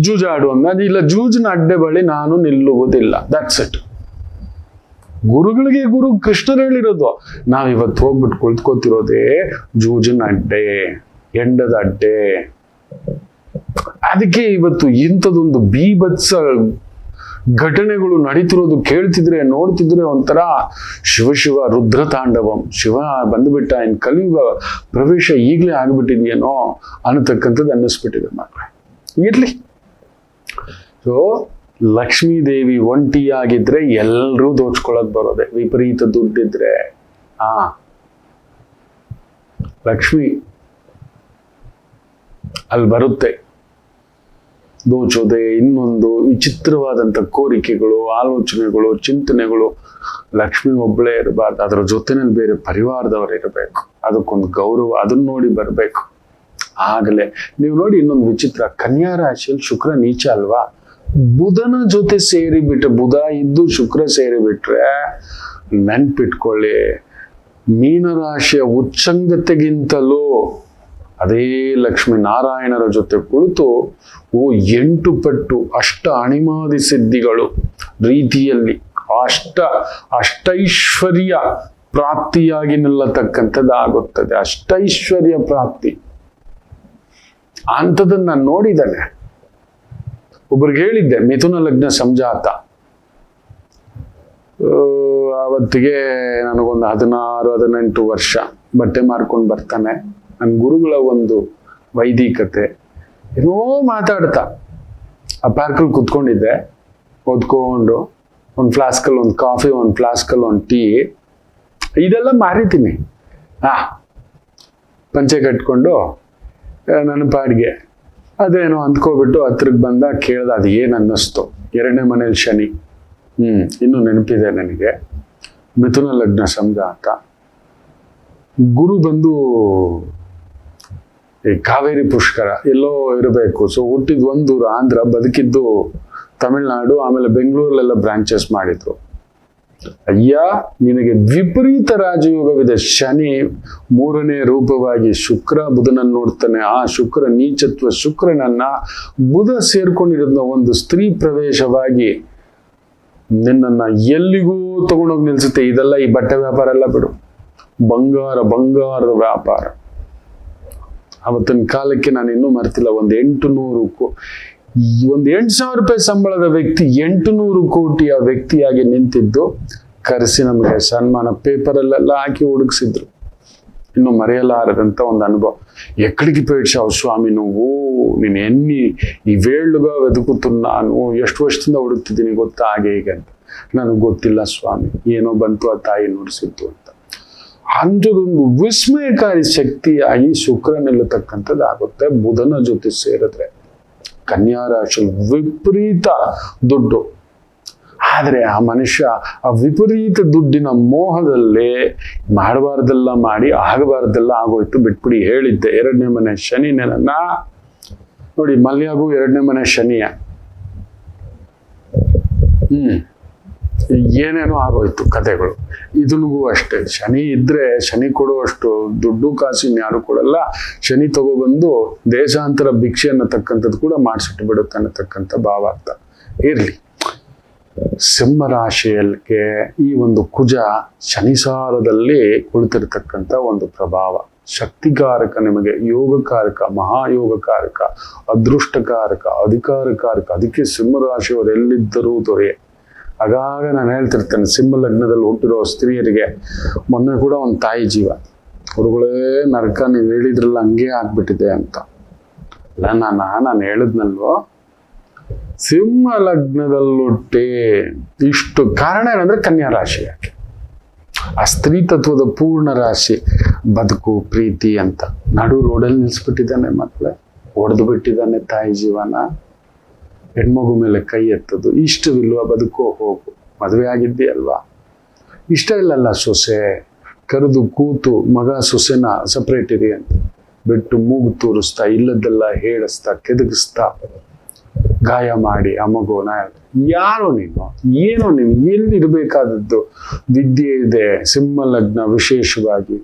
ಜೂಜಾಡುವಂಗ ಇಲ್ಲ, ಜೂಜಿನ ಅಡ್ಡೆ ಬಳಿ ನಾನು ನಿಲ್ಲುವುದಿಲ್ಲ. That's it. ಗುರುಗಳಿಗೆ ಗುರು ಕೃಷ್ಣರು ಹೇಳಿರೋದು. ನಾವಿವತ್ತು ಹೋಗ್ಬಿಟ್ಟು ಕುಳಿತುಕೋತಿರೋದೇ ಜೂಜಿನ ಅಡ್ಡೆ, ಎಂಡದ ಅಡ್ಡೆ. ಅದಕ್ಕೆ ಇವತ್ತು ಇಂಥದೊಂದು ಬೀಭತ್ಸ ಘಟನೆಗಳು ನಡೀತಿರೋದು ಕೇಳ್ತಿದ್ರೆ, ನೋಡ್ತಿದ್ರೆ ಒಂಥರ ಶಿವ ರುದ್ರ ತಾಂಡವಂ, ಶಿವ ಬಂದ್ಬಿಟ್ಟ, ಇನ್ ಕಲಿಯುಗ ಪ್ರವೇಶ ಈಗಲೇ ಆಗ್ಬಿಟ್ಟಿದ್ಯೇನೋ ಅನ್ನತಕ್ಕಂಥದ್ದು ಅನ್ನಿಸ್ಬಿಟ್ಟಿದೆ ಮಕ್ಕಳೇ. ಇರ್ಲಿ. ಸೊ ಲಕ್ಷ್ಮೀ ದೇವಿ ಒಂಟಿಯಾಗಿದ್ರೆ ಎಲ್ಲರೂ ದೋಚ್ಕೊಳಕ್ ಬರೋದೆ. ವಿಪರೀತ ದುಡ್ಡಿದ್ರೆ ಲಕ್ಷ್ಮಿ ಅಲ್ಲಿ ಬರುತ್ತೆ. ದೋಚೋದೆ, ಇನ್ನೊಂದು ವಿಚಿತ್ರವಾದಂಥ ಕೋರಿಕೆಗಳು, ಆಲೋಚನೆಗಳು, ಚಿಂತನೆಗಳು. ಲಕ್ಷ್ಮಿ ಒಬ್ಬಳೇ ಇರಬಾರ್ದು, ಅದರ ಜೊತೆನಲ್ಲಿ ಬೇರೆ ಪರಿವಾರದವರು ಇರಬೇಕು. ಅದಕ್ಕೊಂದು ಗೌರವ, ಅದನ್ನ ನೋಡಿ ಬರಬೇಕು. ಆಗಲೇ ನೀವು ನೋಡಿ ಇನ್ನೊಂದು ವಿಚಿತ್ರ, ಕನ್ಯಾ ರಾಶಿಯಲ್ಲಿ ಶುಕ್ರ ನೀಚ ಅಲ್ವಾ? ಬುಧನ ಜೊತೆ ಸೇರಿಬಿಟ್ರೆ, ಬುಧ ಇದ್ದು ಶುಕ್ರ ಸೇರಿಬಿಟ್ರೆ ನೆನ್ಪಿಟ್ಕೊಳ್ಳಿ, ಮೀನರಾಶಿಯ ಉಚ್ಚಂಗತೆಗಿಂತಲೂ ಅದೇ ಲಕ್ಷ್ಮೀ ನಾರಾಯಣರ ಜೊತೆ ಕುಳಿತು 8 ಪಟ್ಟು ಅಷ್ಟ ಅಣಿಮಾದಿ ಸಿದ್ಧಿಗಳು ರೀತಿಯಲ್ಲಿ ಅಷ್ಟೈಶ್ವರ್ಯ ಪ್ರಾಪ್ತಿಯಾಗಿ ನಿಲ್ಲತಕ್ಕಂಥದ್ದಾಗುತ್ತದೆ. ಅಷ್ಟೈಶ್ವರ್ಯ ಪ್ರಾಪ್ತಿ ಅಂಥದನ್ನ ನಾನು ನೋಡಿದ್ದೇನೆ. ಒಬ್ರಿಗೆ ಹೇಳಿದ್ದೆ, ಮಿಥುನ ಲಗ್ನ ಸಂಜಾತ, ಆವತ್ತಿಗೆ ನನಗೊಂದು 16-18 ವರ್ಷ. ಬಟ್ಟೆ ಮಾರ್ಕೊಂಡು ಬರ್ತಾನೆ. ನನ್ನ ಗುರುಗಳ ಒಂದು ವೈದಿಕತೆ ಏನೋ ಮಾತಾಡ್ತಾ ಆ ಪಾರ್ಕಲ್ಲಿ ಕುತ್ಕೊಂಡಿದ್ದೆ, ಓದ್ಕೊಂಡು ಒಂದು ಫ್ಲಾಸ್ಕಲ್ಲಿ ಒಂದು ಕಾಫಿ, ಒಂದು ಫ್ಲಾಸ್ಕಲ್ಲಿ ಒಂದು ಟೀ, ಇದೆಲ್ಲ ಮಾರಿತೀನಿ. ಪಂಚೆ ಕಟ್ಕೊಂಡು ನನ್ನ ಪಾಡಿಗೆ ಅದೇನೋ ಅಂದ್ಕೋಬಿಟ್ಟು ಹತ್ರಕ್ಕೆ ಬಂದ, ಕೇಳ್ದ ಅದು ಏನು ಅನ್ನಿಸ್ತು. 2ನೇ ಮನೇಲಿ ಶನಿ. ಇನ್ನೂ ನೆನಪಿದೆ ನನಗೆ. ಮಿಥುನ ಲಗ್ನ ಸಂಜಾತ. ಗುರು ಬಂದು ಈ ಕಾವೇರಿ ಪುಷ್ಕರ ಎಲ್ಲೋ ಇರಬೇಕು. ಸೊ ಹುಟ್ಟಿದ್ ಒಂದೂರು ಆಂಧ್ರ, ಬದುಕಿದ್ದು ತಮಿಳ್ನಾಡು, ಆಮೇಲೆ ಬೆಂಗಳೂರಲ್ಲೆಲ್ಲ ಬ್ರಾಂಚಸ್ ಮಾಡಿದ್ರು. ಅಯ್ಯ, ನಿನಗೆ ವಿಪರೀತ ರಾಜಯೋಗವಿದೆ. ಶನಿ 3ನೇ ರೂಪವಾಗಿ ಶುಕ್ರ ಬುಧನನ್ನು ನೋಡ್ತಾನೆ. ಆ ಶುಕ್ರ ನೀಚತ್ವ ಶುಕ್ರನನ್ನ ಬುಧ ಸೇರ್ಕೊಂಡಿರೋದ್ನ ಒಂದು ಸ್ತ್ರೀ ಪ್ರವೇಶವಾಗಿ ನಿನ್ನನ್ನ ಎಲ್ಲಿಗೂ ತಗೊಂಡೋಗಿ ನಿಲ್ಸುತ್ತೆ. ಇದೆಲ್ಲ ಈ ಬಟ್ಟೆ ವ್ಯಾಪಾರ ಎಲ್ಲ ಬಿಡು, ಬಂಗಾರದ ವ್ಯಾಪಾರ. ಅವತ್ತಿನ ಕಾಲಕ್ಕೆ ನಾನು ಇನ್ನೂ ಮರ್ತಿಲ್ಲ, ಒಂದು 8,000 ರೂಪಾಯಿ ಸಂಬಳದ ವ್ಯಕ್ತಿ 800 ಕೋಟಿಯ ವ್ಯಕ್ತಿಯಾಗಿ ನಿಂತಿದ್ದು, ಕರೆಸಿ ನಮಗೆ ಸನ್ಮಾನ ಪೇಪರಲ್ಲೆಲ್ಲ ಹಾಕಿ ಹುಡುಗಿಸಿದ್ರು. ಇನ್ನು ಮರೆಯಲಾರದಂತ ಒಂದು ಅನುಭವ. ఎక్కడికి పోయిడ్చావు స్వామి నువ్వు, నేను ఎన్ని ఈ వేళ్లుగా వెతుకుతున్నాను, ಎಷ್ಟು ವರ್ಷದಿಂದ ಹುಡುಕ್ತಿದ್ದೀನಿ ಗೊತ್ತಾ, ಹಾಗೆ ಹೀಗೆ ಅಂತ. ನನಗೆ ಗೊತ್ತಿಲ್ಲ ಸ್ವಾಮಿ, ಏನೋ ಬಂತು ಆ ತಾಯಿ ನುಡಿಸಿತ್ತು ಅಂತ. ಅಂಥದೊಂದು ವಿಸ್ಮಯಕಾರಿ ಶಕ್ತಿಯಾಗಿ ಶುಕ್ರನಿಲ್ಲತಕ್ಕಂಥದ್ದು ಆಗುತ್ತೆ. ಬುಧನ ಜೊತೆ ಸೇರಿದ್ರೆ ಕನ್ಯಾ ರಾಶಿ ವಿಪರೀತ ದುಡ್ಡು. ಆದರೆ ಆ ಮನುಷ್ಯ ಆ ವಿಪರೀತ ದುಡ್ಡಿನ ಮೋಹದಲ್ಲೇ ಮಾಡಬಾರ್ದೆಲ್ಲ ಮಾಡಿ ಆಗಬಾರ್ದೆಲ್ಲ ಆಗೋಯ್ತು. ಬಿಟ್ಬಿಡಿ, ಹೇಳಿದ್ದೆ 2ನೇ ಮನೆ ಶನಿ. ನನ್ನ ನೋಡಿ, ಮಲ್ಯಾಗೂ 2ನೇ ಮನೆ ಶನಿಯ. ಏನೇನೋ ಆಗೋಯ್ತು ಕತೆಗಳು. ಇದನ್ಗೂ ಅಷ್ಟೇ, ಶನಿ ಇದ್ರೆ ಶನಿ ಕೊಡುವಷ್ಟು ದುಡ್ಡು ಕಾಸು ಇನ್ಯಾರು ಕೊಡಲ್ಲ. ಶನಿ ತಗೊಬಂದು ದೇಶಾಂತರ ಭಿಕ್ಷೆ ಅನ್ನತಕ್ಕಂಥದ್ದು ಕೂಡ ಮಾಡಿಸಿಟ್ಟು ಬಿಡುತ್ತೆ ಅನ್ನತಕ್ಕಂಥ ಭಾವಾರ್ಥ ಇರ್ಲಿ. ಸಿಂಹ ರಾಶಿಯಲ್ಲಿಗೆ ಈ ಒಂದು ಕುಜ ಶನಿಸಾರದಲ್ಲಿ ಕುಳಿತಿರ್ತಕ್ಕಂಥ ಒಂದು ಪ್ರಭಾವ. ಶಕ್ತಿಕಾರಕ, ನಿಮಗೆ ಯೋಗಕಾರಕ, ಮಹಾಯೋಗಕಾರಕ, ಅದೃಷ್ಟಕಾರಕ, ಅಧಿಕಾರಕಾರಕ. ಅದಕ್ಕೆ ಸಿಂಹ ರಾಶಿಯವರು ಎಲ್ಲಿದ್ದರೂ ದೊರೆಯೇ. ಆಗಾಗ ನಾನು ಹೇಳ್ತಿರ್ತೇನೆ, ಸಿಂಹ ಲಗ್ನದಲ್ಲಿ ಹುಟ್ಟಿರೋ ಸ್ತ್ರೀಯರಿಗೆ, ಮೊನ್ನೆ ಕೂಡ ಒಂದು ತಾಯಿ ಜೀವ, ಹುಡುಗಳೇ ನರಕ, ನೀವು ಹೇಳಿದ್ರಲ್ಲ ಹಂಗೆ ಆಗ್ಬಿಟ್ಟಿದೆ ಅಂತ. ಅಲ್ಲ, ನಾನು ಹೇಳಿದ್ನಲ್ವೋ, ಸಿಂಹ ಲಗ್ನದಲ್ಲೊಟ್ಟೆ ಇಷ್ಟು ಕಾರಣ ಏನಂದ್ರೆ ಕನ್ಯಾ ರಾಶಿ. ಯಾಕೆ ಆ ಸ್ತ್ರೀ ತತ್ವದ ಪೂರ್ಣ ರಾಶಿ, ಬದುಕು ಪ್ರೀತಿ ಅಂತ ನಡು ರೋಡಲ್ಲಿ ನಿಲ್ಸ್ಬಿಟ್ಟಿದ್ದಾನೆ. ಮಕ್ಕಳೇ ಹೊಡೆದು ಬಿಟ್ಟಿದ್ದಾನೆ ತಾಯಿ ಜೀವನ. ಹೆಣ್ಮಗು ಮೇಲೆ ಕೈ ಎತ್ತದು ಇಷ್ಟವಿಲ್ವಾ? ಬದುಕೋ ಹೋಗು, ಮದುವೆ ಆಗಿದ್ದಿ ಅಲ್ವಾ, ಇಷ್ಟ ಇಲ್ಲಲ್ಲ ಸೊಸೆ, ಕರೆದು ಕೂತು ಮಗ ಸೊಸೆನ ಸಪ್ರೇಟ್ ಇರಿ ಅಂತ ಬಿಟ್ಟು ಮೂಗು ತೋರಿಸ್ತಾ, ಇಲ್ಲದೆಲ್ಲ ಹೇಳಿಸ್ತಾ, ಕೆದಗಿಸ್ತಾ, ಗಾಯ ಮಾಡಿ ಆ ಮಗುವನ. ಯಾರೋ ನೀನು, ಏನೋ ನೀನು, ಎಲ್ಲಿರ್ಬೇಕಾದದ್ದು ವಿದ್ಯೆ ಇದೆ. ಸಿಂಹ ಲಗ್ನ ವಿಶೇಷವಾಗಿ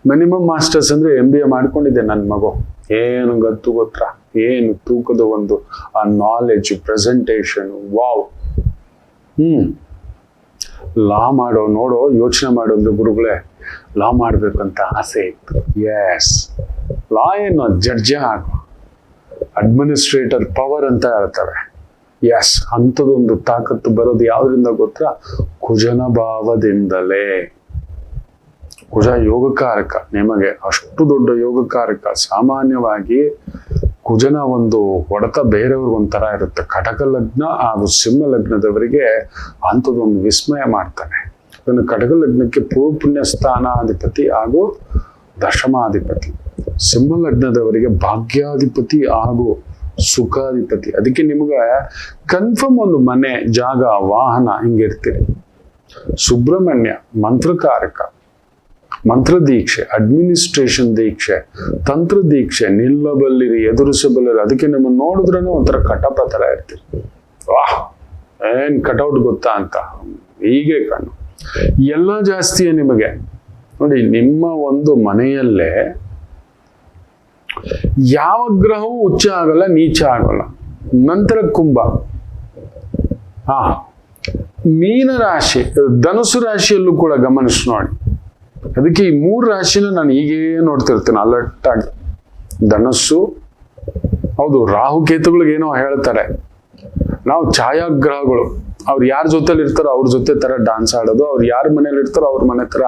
ಮಿನಿಮಮ್ ಮಾಸ್ಟರ್ಸ್ ಅಂದ್ರೆ MBA ಮಾಡ್ಕೊಂಡಿದ್ದೆ ನನ್ನ ಮಗು. ಏನು ಗೊತ್ತಾ, ಏನು ತೂಕದ ಒಂದು ಆ ನಾಲೆಜ್, ಪ್ರೆಸೆಂಟೇಷನ್, ವಾವ್. ಲಾ ಮಾಡೋ, ನೋಡೋ, ಯೋಚನೆ ಮಾಡೋ ಅಂದ್ರೆ ಗುರುಗಳೇ, ಲಾ ಮಾಡ್ಬೇಕಂತ ಆಸೆ ಇತ್ತು. ಎಸ್, ಲಾ ಏನು ಜಡ್ಜೆ ಆಗೋ, ಅಡ್ಮಿನಿಸ್ಟ್ರೇಟರ್ ಪವರ್ ಅಂತ ಹೇಳ್ತಾರೆ. ಎಸ್, ಅಂಥದ್ದೊಂದು ತಾಕತ್ತು ಬರೋದು ಯಾವ್ದ್ರಿಂದ ಗೊತ್ತಾ? ಕುಜನ ಭಾವದಿಂದಲೇ. ಕುಜ ಯೋಗಕಾರಕ, ನಿಮಗೆ ಅಷ್ಟು ದೊಡ್ಡ ಯೋಗಕಾರಕ. ಸಾಮಾನ್ಯವಾಗಿ ಕುಜನ ಒಂದು ಹೊಡೆತ ಬೇರೆಯವ್ರಿಗೆ ಒಂಥರ ಇರುತ್ತೆ. ಕಟಕ ಲಗ್ನ ಹಾಗೂ ಸಿಂಹ ಲಗ್ನದವರಿಗೆ ಅಂಥದ್ದೊಂದು ವಿಸ್ಮಯ ಮಾಡ್ತಾನೆ. ಅದನ್ನು ಕಟಕ ಲಗ್ನಕ್ಕೆ ಪೂರ್ವ ಪುಣ್ಯ ಸ್ಥಾನಾಧಿಪತಿ ಹಾಗೂ ದಶಮಾಧಿಪತಿ. ಸಿಂಹ ಲಗ್ನದವರಿಗೆ ಭಾಗ್ಯಾಧಿಪತಿ ಹಾಗೂ ಸುಖಾಧಿಪತಿ. ಅದಕ್ಕೆ ನಿಮ್ಗೆ ಕನ್ಫರ್ಮ್ ಒಂದು ಮನೆ, ಜಾಗ, ವಾಹನ ಹಿಂಗಿರ್ತೀರಿ. ಸುಬ್ರಹ್ಮಣ್ಯ ಮಂತ್ರಕಾರಕ, ಮಂತ್ರ ದೀಕ್ಷೆ, ಅಡ್ಮಿನಿಸ್ಟ್ರೇಷನ್ ದೀಕ್ಷೆ, ತಂತ್ರ ದೀಕ್ಷೆ, ನಿಲ್ಲಬಲ್ಲಿರಿ, ಎದುರಿಸಬಲ್ಲಿರಿ. ಅದಕ್ಕೆ ನಿಮ್ಮನ್ನು ನೋಡಿದ್ರೂ ಒಂಥರ ಕಟಪ ತರ ಇರ್ತೀರಿ. ವಾಹ್, ಏನ್ ಕಟೌಟ್ ಗೊತ್ತಾ ಅಂತ ಹೀಗೆ ಕಣ್ಣು ಎಲ್ಲ ಜಾಸ್ತಿಯೇ ನಿಮಗೆ. ನೋಡಿ, ನಿಮ್ಮ ಒಂದು ಮನೆಯಲ್ಲೇ ಯಾವ ಗ್ರಹವೂ ಉಚ್ಚ ಆಗಲ್ಲ, ನೀಚ ಆಗಲ್ಲ. ನಂತರ ಕುಂಭ, ಮೀನ ರಾಶಿ, ಧನುಸು ರಾಶಿಯಲ್ಲೂ ಕೂಡ ಗಮನಿಸಿ ನೋಡಿ. ಅದಕ್ಕೆ ಈ 3 ರಾಶಿನ ನಾನು ಹೀಗೇ ನೋಡ್ತಿರ್ತೇನೆ ಅಲರ್ಟ್ ಆಗಿ. ಧನಸ್ಸು, ಹೌದು, ರಾಹುಕೇತುಗಳಿಗೇನೋ ಹೇಳ್ತಾರೆ, ನಾವು ಛಾಯಾಗ್ರಹಗಳು. ಅವ್ರು ಯಾರ ಜೊತೆಲಿ ಇರ್ತಾರೋ ಅವ್ರ ಜೊತೆ ತರ ಡಾನ್ಸ್ ಆಡೋದು, ಅವ್ರು ಯಾರ ಮನೇಲಿ ಇರ್ತಾರೋ ಅವ್ರ ಮನೆ ತರ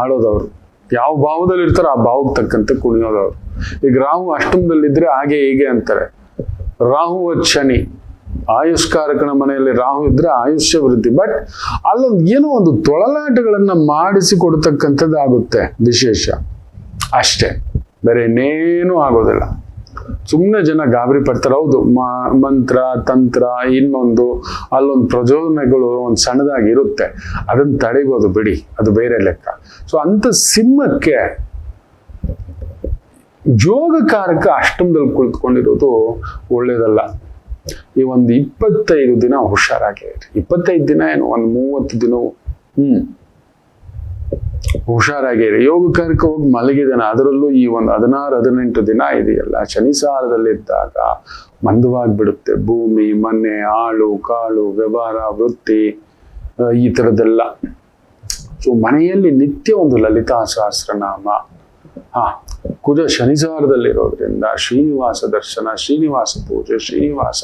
ಆಡೋದು, ಅವ್ರು ಯಾವ ಭಾವದಲ್ಲಿ ಇರ್ತಾರೋ ಆ ಭಾವಕ್ಕೆ ತಕ್ಕಂತೆ ಕುಣಿಯೋದು ಅವ್ರು. ಈಗ ರಾಹು ಅಷ್ಟಮದಲ್ಲಿದ್ರೆ ಹಾಗೆ ಹೀಗೆ ಅಂತಾರೆ. ರಾಹು ಶನಿ ಆಯುಷ್ಕಾರಕನ ಮನೆಯಲ್ಲಿ ರಾಹು ಇದ್ರೆ ಆಯುಷ್ಯ ವೃದ್ಧಿ. ಬಟ್ ಅಲ್ಲೊಂದು ಏನೋ ಒಂದು ತೊಳಲಾಟಗಳನ್ನ ಮಾಡಿಸಿ ಕೊಡ್ತಕ್ಕಂಥದ್ದು ಆಗುತ್ತೆ ವಿಶೇಷ ಅಷ್ಟೇ, ಬೇರೆ ಇನ್ನೇನು ಆಗೋದಿಲ್ಲ. ಸುಮ್ಮನೆ ಜನ ಗಾಬರಿ ಪಡ್ತಾರೆ. ಹೌದು, ಮಂತ್ರ ತಂತ್ರ ಇನ್ನೊಂದು ಅಲ್ಲೊಂದು ಪ್ರಚೋದನೆಗಳು ಒಂದು ಸಣ್ಣದಾಗಿರುತ್ತೆ, ಅದನ್ನ ತಡಿಬೋದು ಬಿಡಿ, ಅದು ಬೇರೆ ಲೆಕ್ಕ. ಸೊ ಅಂತ ಸಿಂಹಕ್ಕೆ ಯೋಗಕಾರಕ ಅಷ್ಟಮದಲ್ಲಿ ಕುಳಿತುಕೊಂಡಿರೋದು ಒಳ್ಳೇದಲ್ಲ. ಈ ಒಂದು 25 ದಿನ ಹುಷಾರಾಗಿರಿ. 25 ದಿನ ಏನು, ಒಂದು 30 ದಿನವೂ ಹುಷಾರಾಗಿರಿ. ಯೋಗಕಾರಕ ಹೋಗಿ ಮಲಗಿದಾನೆ, ಅದರಲ್ಲೂ ಈ ಒಂದು 16-18 ದಿನ ಇದೆಯಲ್ಲ, ಶನಿ ಸಾರದಲ್ಲಿದ್ದಾಗ ಮಂದವಾಗಿಬಿಡುತ್ತೆ ಭೂಮಿ, ಮನೆ, ಆಳು ಕಾಳು, ವ್ಯವಹಾರ, ವೃತ್ತಿ, ಈ ಥರದ್ದೆಲ್ಲ. ಸೊ ಮನೆಯಲ್ಲಿ ನಿತ್ಯ ಒಂದು ಲಲಿತಾ ಸಹಸ್ರನಾಮ. ಕುಜ ಶನಿಸಾರದಲ್ಲಿರೋದ್ರಿಂದ ಶ್ರೀನಿವಾಸ ದರ್ಶನ, ಶ್ರೀನಿವಾಸ ಪೂಜೆ, ಶ್ರೀನಿವಾಸ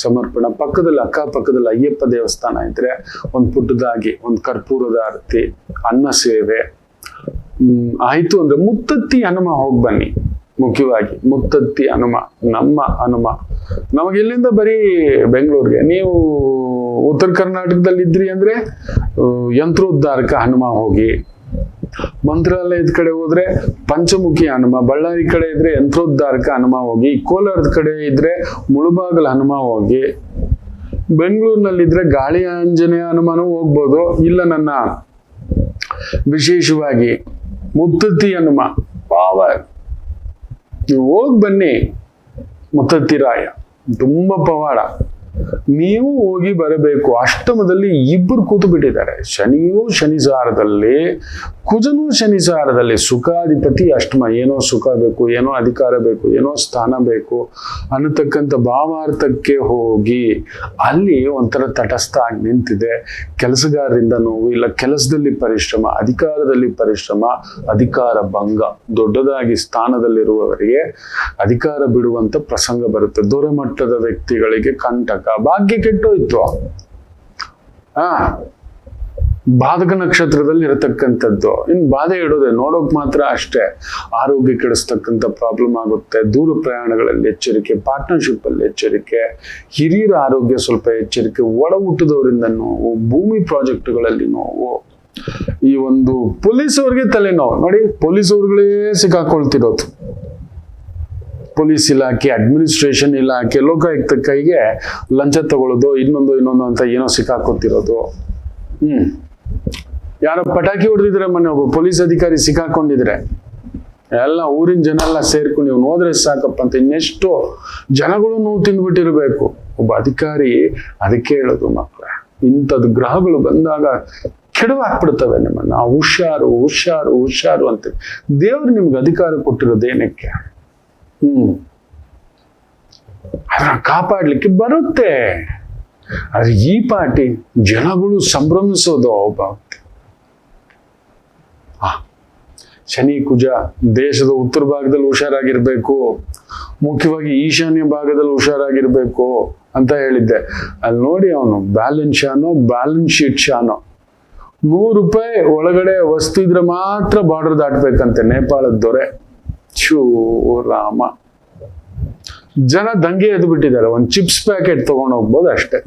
ಸಮರ್ಪಣ. ಪಕ್ಕದಲ್ಲಿ ಅಕ್ಕಪಕ್ಕದಲ್ಲಿ ಅಯ್ಯಪ್ಪ ದೇವಸ್ಥಾನ ಇದ್ರೆ ಒಂದು ಪುಟ್ಟದಾಗಿ ಒಂದು ಕರ್ಪೂರದ ಆರತಿ, ಅನ್ನ ಸೇವೆ ಆಯ್ತು ಅಂದ್ರೆ ಮುತ್ತತ್ತಿ ಹನುಮ ಹೋಗಿ ಬನ್ನಿ. ಮುಖ್ಯವಾಗಿ ಮುತ್ತತ್ತಿ ಹನುಮ, ನಮ್ಮ ಹನುಮ. ನಮಗೆ ಇಲ್ಲಿಂದ ಬರೀ ಬೆಂಗಳೂರಿಗೆ, ನೀವು ಉತ್ತರ ಕರ್ನಾಟಕದಲ್ಲಿ ಇದ್ರಿ ಅಂದ್ರೆ ಯಂತ್ರೋದ್ಧಾರಕ ಹನುಮ ಹೋಗಿ, ಮಂತ್ರಾಲಯದ ಕಡೆ ಹೋದ್ರೆ ಪಂಚಮುಖಿ ಹನುಮ, ಬಳ್ಳಾರಿ ಕಡೆ ಇದ್ರೆ ಯಂತ್ರೋದ್ಧಾರಕ ಹನುಮ ಹೋಗಿ, ಕೋಲಾರದ ಕಡೆ ಇದ್ರೆ ಮುಳುಬಾಗಲ ಹನುಮ ಹೋಗಿ, ಬೆಂಗಳೂರಿನಲ್ಲಿದ್ರೆ ಗಾಳಿ ಆಂಜನೇಯ ಹನುಮನೂ ಹೋಗ್ಬೋದು. ಇಲ್ಲ ನನ್ನ ವಿಶೇಷವಾಗಿ ಮುತ್ತತ್ತಿ ಹನುಮ ಪವರ್, ನೀವು ಹೋಗಿ ಬನ್ನಿ. ಮುತ್ತತ್ತಿ ರಾಯ ತುಂಬಾ ಪವಾಡ, ನೀವು ಹೋಗಿ ಬರಬೇಕು. ಅಷ್ಟಮದಲ್ಲಿ ಇಬ್ಬರು ಕೂತು ಬಿಟ್ಟಿದ್ದಾರೆ, ಶನಿಯೂ ಶನಿಸಾರದಲ್ಲಿ, ಕುಜನೂ ಶನಿಸಾರದಲ್ಲಿ. ಸುಖಾಧಿಪತಿ ಅಷ್ಟಮ, ಏನೋ ಸುಖ ಬೇಕು, ಏನೋ ಅಧಿಕಾರ ಬೇಕು, ಏನೋ ಸ್ಥಾನ ಬೇಕು ಅನ್ನತಕ್ಕಂಥ ಭಾವಾರ್ಥಕ್ಕೆ ಹೋಗಿ ಅಲ್ಲಿ ಒಂಥರ ತಟಸ್ಥ ಆಗಿ ನಿಂತಿದೆ. ಕೆಲಸಗಾರರಿಂದ ನೋವು, ಇಲ್ಲ ಕೆಲಸದಲ್ಲಿ ಪರಿಶ್ರಮ, ಅಧಿಕಾರದಲ್ಲಿ ಪರಿಶ್ರಮ, ಅಧಿಕಾರ ಭಂಗ. ದೊಡ್ಡದಾಗಿ ಸ್ಥಾನದಲ್ಲಿರುವವರಿಗೆ ಅಧಿಕಾರ ಬಿಡುವಂತ ಪ್ರಸಂಗ ಬರುತ್ತೆ. ದೊರೆ ಮಟ್ಟದ ವ್ಯಕ್ತಿಗಳಿಗೆ ಕಂಟಕ, ಭಾಗ್ಯ ಕೆಟ್ಟೋಯ್ತು. ಬಾಧಕ ನಕ್ಷತ್ರದಲ್ಲಿ ಇರತಕ್ಕಂಥದ್ದು ಇನ್ನು ಬಾಧೆ ಇಡೋದೆ ನೋಡೋಕ್ ಮಾತ್ರ ಅಷ್ಟೇ. ಆರೋಗ್ಯ ಕೆಡಿಸ್ತಕ್ಕಂಥ ಪ್ರಾಬ್ಲಮ್ ಆಗುತ್ತೆ. ದೂರ ಪ್ರಯಾಣಗಳಲ್ಲಿ ಎಚ್ಚರಿಕೆ, ಪಾರ್ಟ್ನರ್ಶಿಪ್ ಅಲ್ಲಿ ಎಚ್ಚರಿಕೆ, ಹಿರಿಯರ ಆರೋಗ್ಯ ಸ್ವಲ್ಪ ಎಚ್ಚರಿಕೆ, ಒಳ ಹುಟ್ಟದವರಿಂದ ನೋವು, ಭೂಮಿ ಪ್ರಾಜೆಕ್ಟ್ಗಳಲ್ಲಿ ನೋವು. ಈ ಒಂದು ಪೊಲೀಸ್ ಅವ್ರಿಗೆ ತಲೆನೋವು ನೋಡಿ, ಪೊಲೀಸ್ ಅವ್ರುಗಳೇ ಸಿಕ್ಕಾಕೊಳ್ತಿರೋದು. ಪೊಲೀಸ್ ಇಲಾಖೆ, ಅಡ್ಮಿನಿಸ್ಟ್ರೇಷನ್ ಇಲಾಖೆ, ಲೋಕಾಯುಕ್ತ ಕೈಗೆ ಲಂಚ ತಗೊಳ್ಳೋದು, ಇನ್ನೊಂದು ಅಂತ ಏನೋ ಸಿಕ್ಕಾಕೊತಿರೋದು. ಯಾರೋ ಪಟಾಕಿ ಹೊಡೆದಿದ್ರೆ ಮೊನ್ನೆ ಒಬ್ಬ ಪೊಲೀಸ್ ಅಧಿಕಾರಿ ಸಿಕ್ಕಾಕೊಂಡಿದ್ರೆ ಎಲ್ಲ ಊರಿನ ಜನ ಎಲ್ಲ ಸೇರ್ಕೊಂಡು ನೀವು ನೋದ್ರೆ ಸಾಕಪ್ಪ ಅಂತ ಇನ್ನೆಷ್ಟು ಜನಗಳು ನೋವು ತಿಂದ್ಬಿಟ್ಟಿರ್ಬೇಕು. ಒಬ್ಬ ಅಧಿಕಾರಿ ಅದಕ್ಕೆ ಹೇಳೋದು ಮಕ್ಕಳ, ಇಂಥದ್ದು ಗ್ರಹಗಳು ಬಂದಾಗ ಕೆಡವಾಕ್ಬಿಡ್ತವೆ ನಿಮ್ಮನ್ನ. ಹುಷಾರು ಹುಷಾರು ಹುಷಾರು ಅಂತ ದೇವ್ರು ನಿಮ್ಗೆ ಅಧಿಕಾರ ಕೊಟ್ಟಿರೋದೇನಕ್ಕೆ? ಅದನ್ನ ಕಾಪಾಡ್ಲಿಕ್ಕೆ ಬರುತ್ತೆ. ಆದ್ರೆ ಈ ಪಾರ್ಟಿ ಜನಗಳು ಸಂಭ್ರಮಿಸೋದು ಒಬ್ಬ ಶನಿ ಕುಜ ದೇಶದ ಉತ್ತರ ಭಾಗದಲ್ಲಿ ಹುಷಾರಾಗಿರ್ಬೇಕು, ಮುಖ್ಯವಾಗಿ ಈಶಾನ್ಯ ಭಾಗದಲ್ಲಿ ಹುಷಾರಾಗಿರ್ಬೇಕು ಅಂತ ಹೇಳಿದ್ದೆ. ಅಲ್ಲಿ ನೋಡಿ ಅವನು ಬ್ಯಾಲೆನ್ಸ್ ಶೀಟ್ ಶಾನೋ ₹100 ಒಳಗಡೆ ವಸ್ತು ಇದ್ರೆ ಮಾತ್ರ ಬಾರ್ಡರ್ ದಾಟ್ಬೇಕಂತೆ ನೇಪಾಳದ ದೊರೆ. ಶೂ ರಾಮ, ಜನ ದಂಗೆ ಎದ್ದು ಬಿಟ್ಟಿದ್ದಾರೆ. ಒಂದು ಚಿಪ್ಸ್ ಪ್ಯಾಕೆಟ್ ತಗೊಂಡು ಹೋಗ್ಬೋದು ಅಷ್ಟೇ.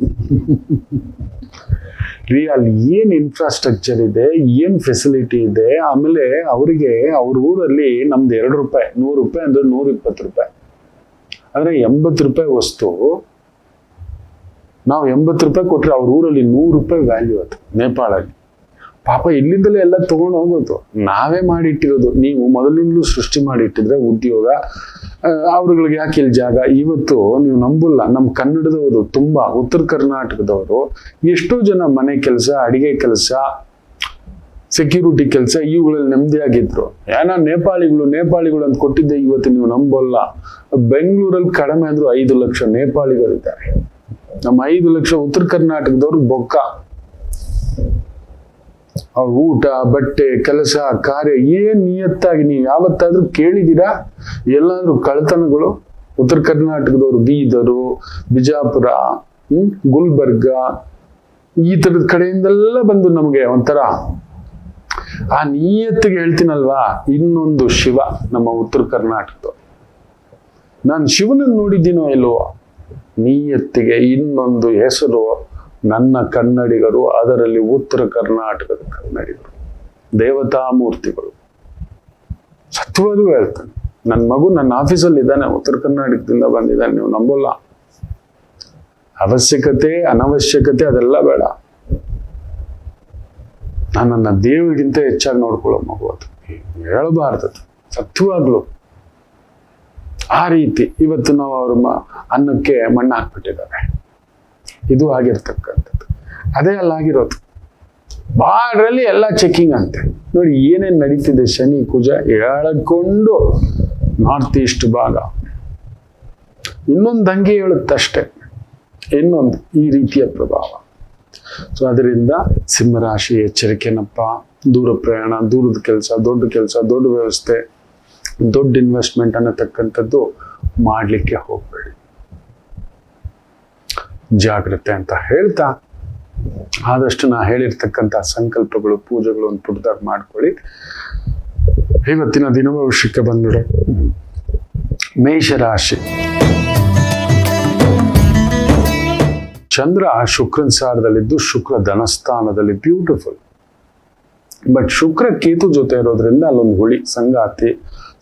ಅಲ್ಲಿ ಏನ್ ಇನ್ಫ್ರಾಸ್ಟ್ರಕ್ಚರ್ ಇದೆ, ಏನ್ ಫೆಸಿಲಿಟಿ ಇದೆ. ಆಮೇಲೆ ಅವರಿಗೆ ಅವ್ರ ಊರಲ್ಲಿ ನಮ್ದು ₹2, ₹100 ಅಂದ್ರೆ ₹120. ಅಂದ್ರೆ ₹80 ವಸ್ತು ನಾವು ₹80 ಕೊಟ್ರೆ ಅವ್ರ ಊರಲ್ಲಿ ₹100 ವ್ಯಾಲ್ಯೂ ಅದು ನೇಪಾಳಲ್ಲಿ. ಪಾಪ ಇಲ್ಲಿಂದಲೇ ಎಲ್ಲ ತಗೊಂಡು ಹೋಗೋದು, ನಾವೇ ಮಾಡಿಟ್ಟಿರೋದು. ನೀವು ಮೊದಲಿಂದಲೂ ಸೃಷ್ಟಿ ಮಾಡಿಟ್ಟಿದ್ರೆ ಉದ್ಯೋಗ, ಅವ್ರುಗಳಿಗೆ ಯಾಕೆ ಇಲ್ಲಿ ಜಾಗ? ಇವತ್ತು ನೀವು ನಂಬಲ್ಲ, ನಮ್ಮ ಕನ್ನಡದವರು ತುಂಬಾ, ಉತ್ತರ ಕರ್ನಾಟಕದವರು ಎಷ್ಟೋ ಜನ ಮನೆ ಕೆಲಸ, ಅಡಿಗೆ ಕೆಲಸ, ಸೆಕ್ಯೂರಿಟಿ ಕೆಲಸ ಇವುಗಳಲ್ಲಿ ನೆಮ್ಮದಿಯಾಗಿದ್ರು. ಏನೋ ನೇಪಾಳಿಗಳು ಅಂತ ಕೊಟ್ಟಿದ್ದೆ. ಇವತ್ತು ನೀವು ನಂಬಲ್ಲ, ಬೆಂಗಳೂರಲ್ಲಿ ಕಡಿಮೆ ಅಂದ್ರೂ 5 ಲಕ್ಷ ನೇಪಾಳಿಗರಿದ್ದಾರೆ. ನಮ್ಮ 5 ಲಕ್ಷ ಉತ್ತರ ಕರ್ನಾಟಕದವ್ರು ಬೊಕ್ಕ. ಅವ್ರ ಊಟ, ಬಟ್ಟೆ, ಕೆಲಸ, ಕಾರ್ಯ ಏನ್ ನಿಯತ್ತಾಗಿ ನೀವು ಯಾವತ್ತಾದ್ರೂ ಕೇಳಿದೀರಾ? ಎಲ್ಲಾದ್ರೂ ಕಳ್ತನಗಳು? ಉತ್ತರ ಕರ್ನಾಟಕದವರು ಬೀದರು, ಬಿಜಾಪುರ, ಗುಲ್ಬರ್ಗ, ಈ ತರದ ಕಡೆಯಿಂದೆಲ್ಲ ಬಂದು ನಮಗೆ ಒಂಥರ ಆ ನಿಯತ್ತಿಗೆ ಹೇಳ್ತೀನಲ್ವಾ, ಇನ್ನೊಂದು ಶಿವ ನಮ್ಮ ಉತ್ತರ ಕರ್ನಾಟಕದ. ನಾನು ಶಿವನನ್ನು ನೋಡಿದ್ದೀನೋ ಇಲ್ವೋ, ನಿಯತ್ತಿಗೆ ಇನ್ನೊಂದು ಹೆಸರು ನನ್ನ ಕನ್ನಡಿಗರು, ಅದರಲ್ಲಿ ಉತ್ತರ ಕರ್ನಾಟಕದ ಕನ್ನಡಿಗರು, ದೇವತಾ ಮೂರ್ತಿಗಳು. ಸತ್ಯವಾಗೂ ಹೇಳ್ತಾನೆ. ನನ್ನ ಮಗು ನನ್ನ ಆಫೀಸಲ್ಲಿ ಇದ್ದಾನೆ, ಉತ್ತರ ಕರ್ನಾಟಕದಿಂದ ಬಂದಿದ್ದಾನೆ, ನೀವು ನಂಬೋಲ್ಲ. ಅವಶ್ಯಕತೆ ಅನವಶ್ಯಕತೆ ಅದೆಲ್ಲ ಬೇಡ, ನನ್ನನ್ನ ದೇವರಿಗಿಂತ ಹೆಚ್ಚಾಗಿ ನೋಡ್ಕೊಳ್ಳೋ ಮಗು ಅದು. ಹೇಳಬಾರ್ದು, ಸತ್ಯವಾಗ್ಲು ಆ ರೀತಿ ಇವತ್ತು ನಾವು ಅವ್ರ ಅನ್ನಕ್ಕೆ ಮಣ್ಣು ಹಾಕ್ಬಿಟ್ಟಿದ್ದಾರೆ. ಇದು ಆಗಿರ್ತಕ್ಕಂಥದ್ದು. ಅದೇ ಅಲ್ಲಾಗಿರೋದು. ಬಾರ್ಡ್ರಲ್ಲಿ ಎಲ್ಲ ಚೆಕಿಂಗ್ ಅಂತೆ. ನೋಡಿ ಏನೇನ್ ನಡೀತಿದೆ. ಶನಿ ಕುಜ ಎಳ್ಕೊಂಡು ನಾರ್ತ್ ಈಸ್ಟ್ ಭಾಗ ಇನ್ನೊಂದು ಅಂಗಿ ಹೇಳುತ್ತಷ್ಟೆ, ಇನ್ನೊಂದು ಈ ರೀತಿಯ ಪ್ರಭಾವ. ಸೊ ಅದರಿಂದ ಸಿಂಹರಾಶಿ ಎಚ್ಚರಿಕೆನಪ್ಪ. ದೂರ ಪ್ರಯಾಣ, ದೂರದ ಕೆಲಸ, ದೊಡ್ಡ ವ್ಯವಸ್ಥೆ, ದೊಡ್ಡ ಇನ್ವೆಸ್ಟ್ಮೆಂಟ್ ಅನ್ನತಕ್ಕಂಥದ್ದು ಮಾಡಲಿಕ್ಕೆ ಹೋಗಬೇಡಿ, ಜಾಗ್ರತೆ ಅಂತ ಹೇಳ್ತಾ ಆದಷ್ಟು ನಾ ಹೇಳಿರ್ತಕ್ಕಂಥ ಸಂಕಲ್ಪಗಳು, ಪೂಜೆಗಳು ಒಂದು ಪುಟ್ಟದಾಗಿ ಮಾಡ್ಕೊಳ್ಳಿ. ಇವತ್ತಿನ ದಿನ ಭವಿಷ್ಯಕ್ಕೆ ಬಂದ್ಬಿಡು. ಮೇಷರಾಶಿ. ಚಂದ್ರ ಶುಕ್ರನ ಸಾರದಲ್ಲಿದ್ದು ಶುಕ್ರ ಧನಸ್ಥಾನದಲ್ಲಿ, ಬ್ಯೂಟಿಫುಲ್. ಬಟ್ ಶುಕ್ರ ಕೇತು ಜೊತೆ ಇರೋದ್ರಿಂದ ಅಲ್ಲೊಂದು ಹುಳಿ,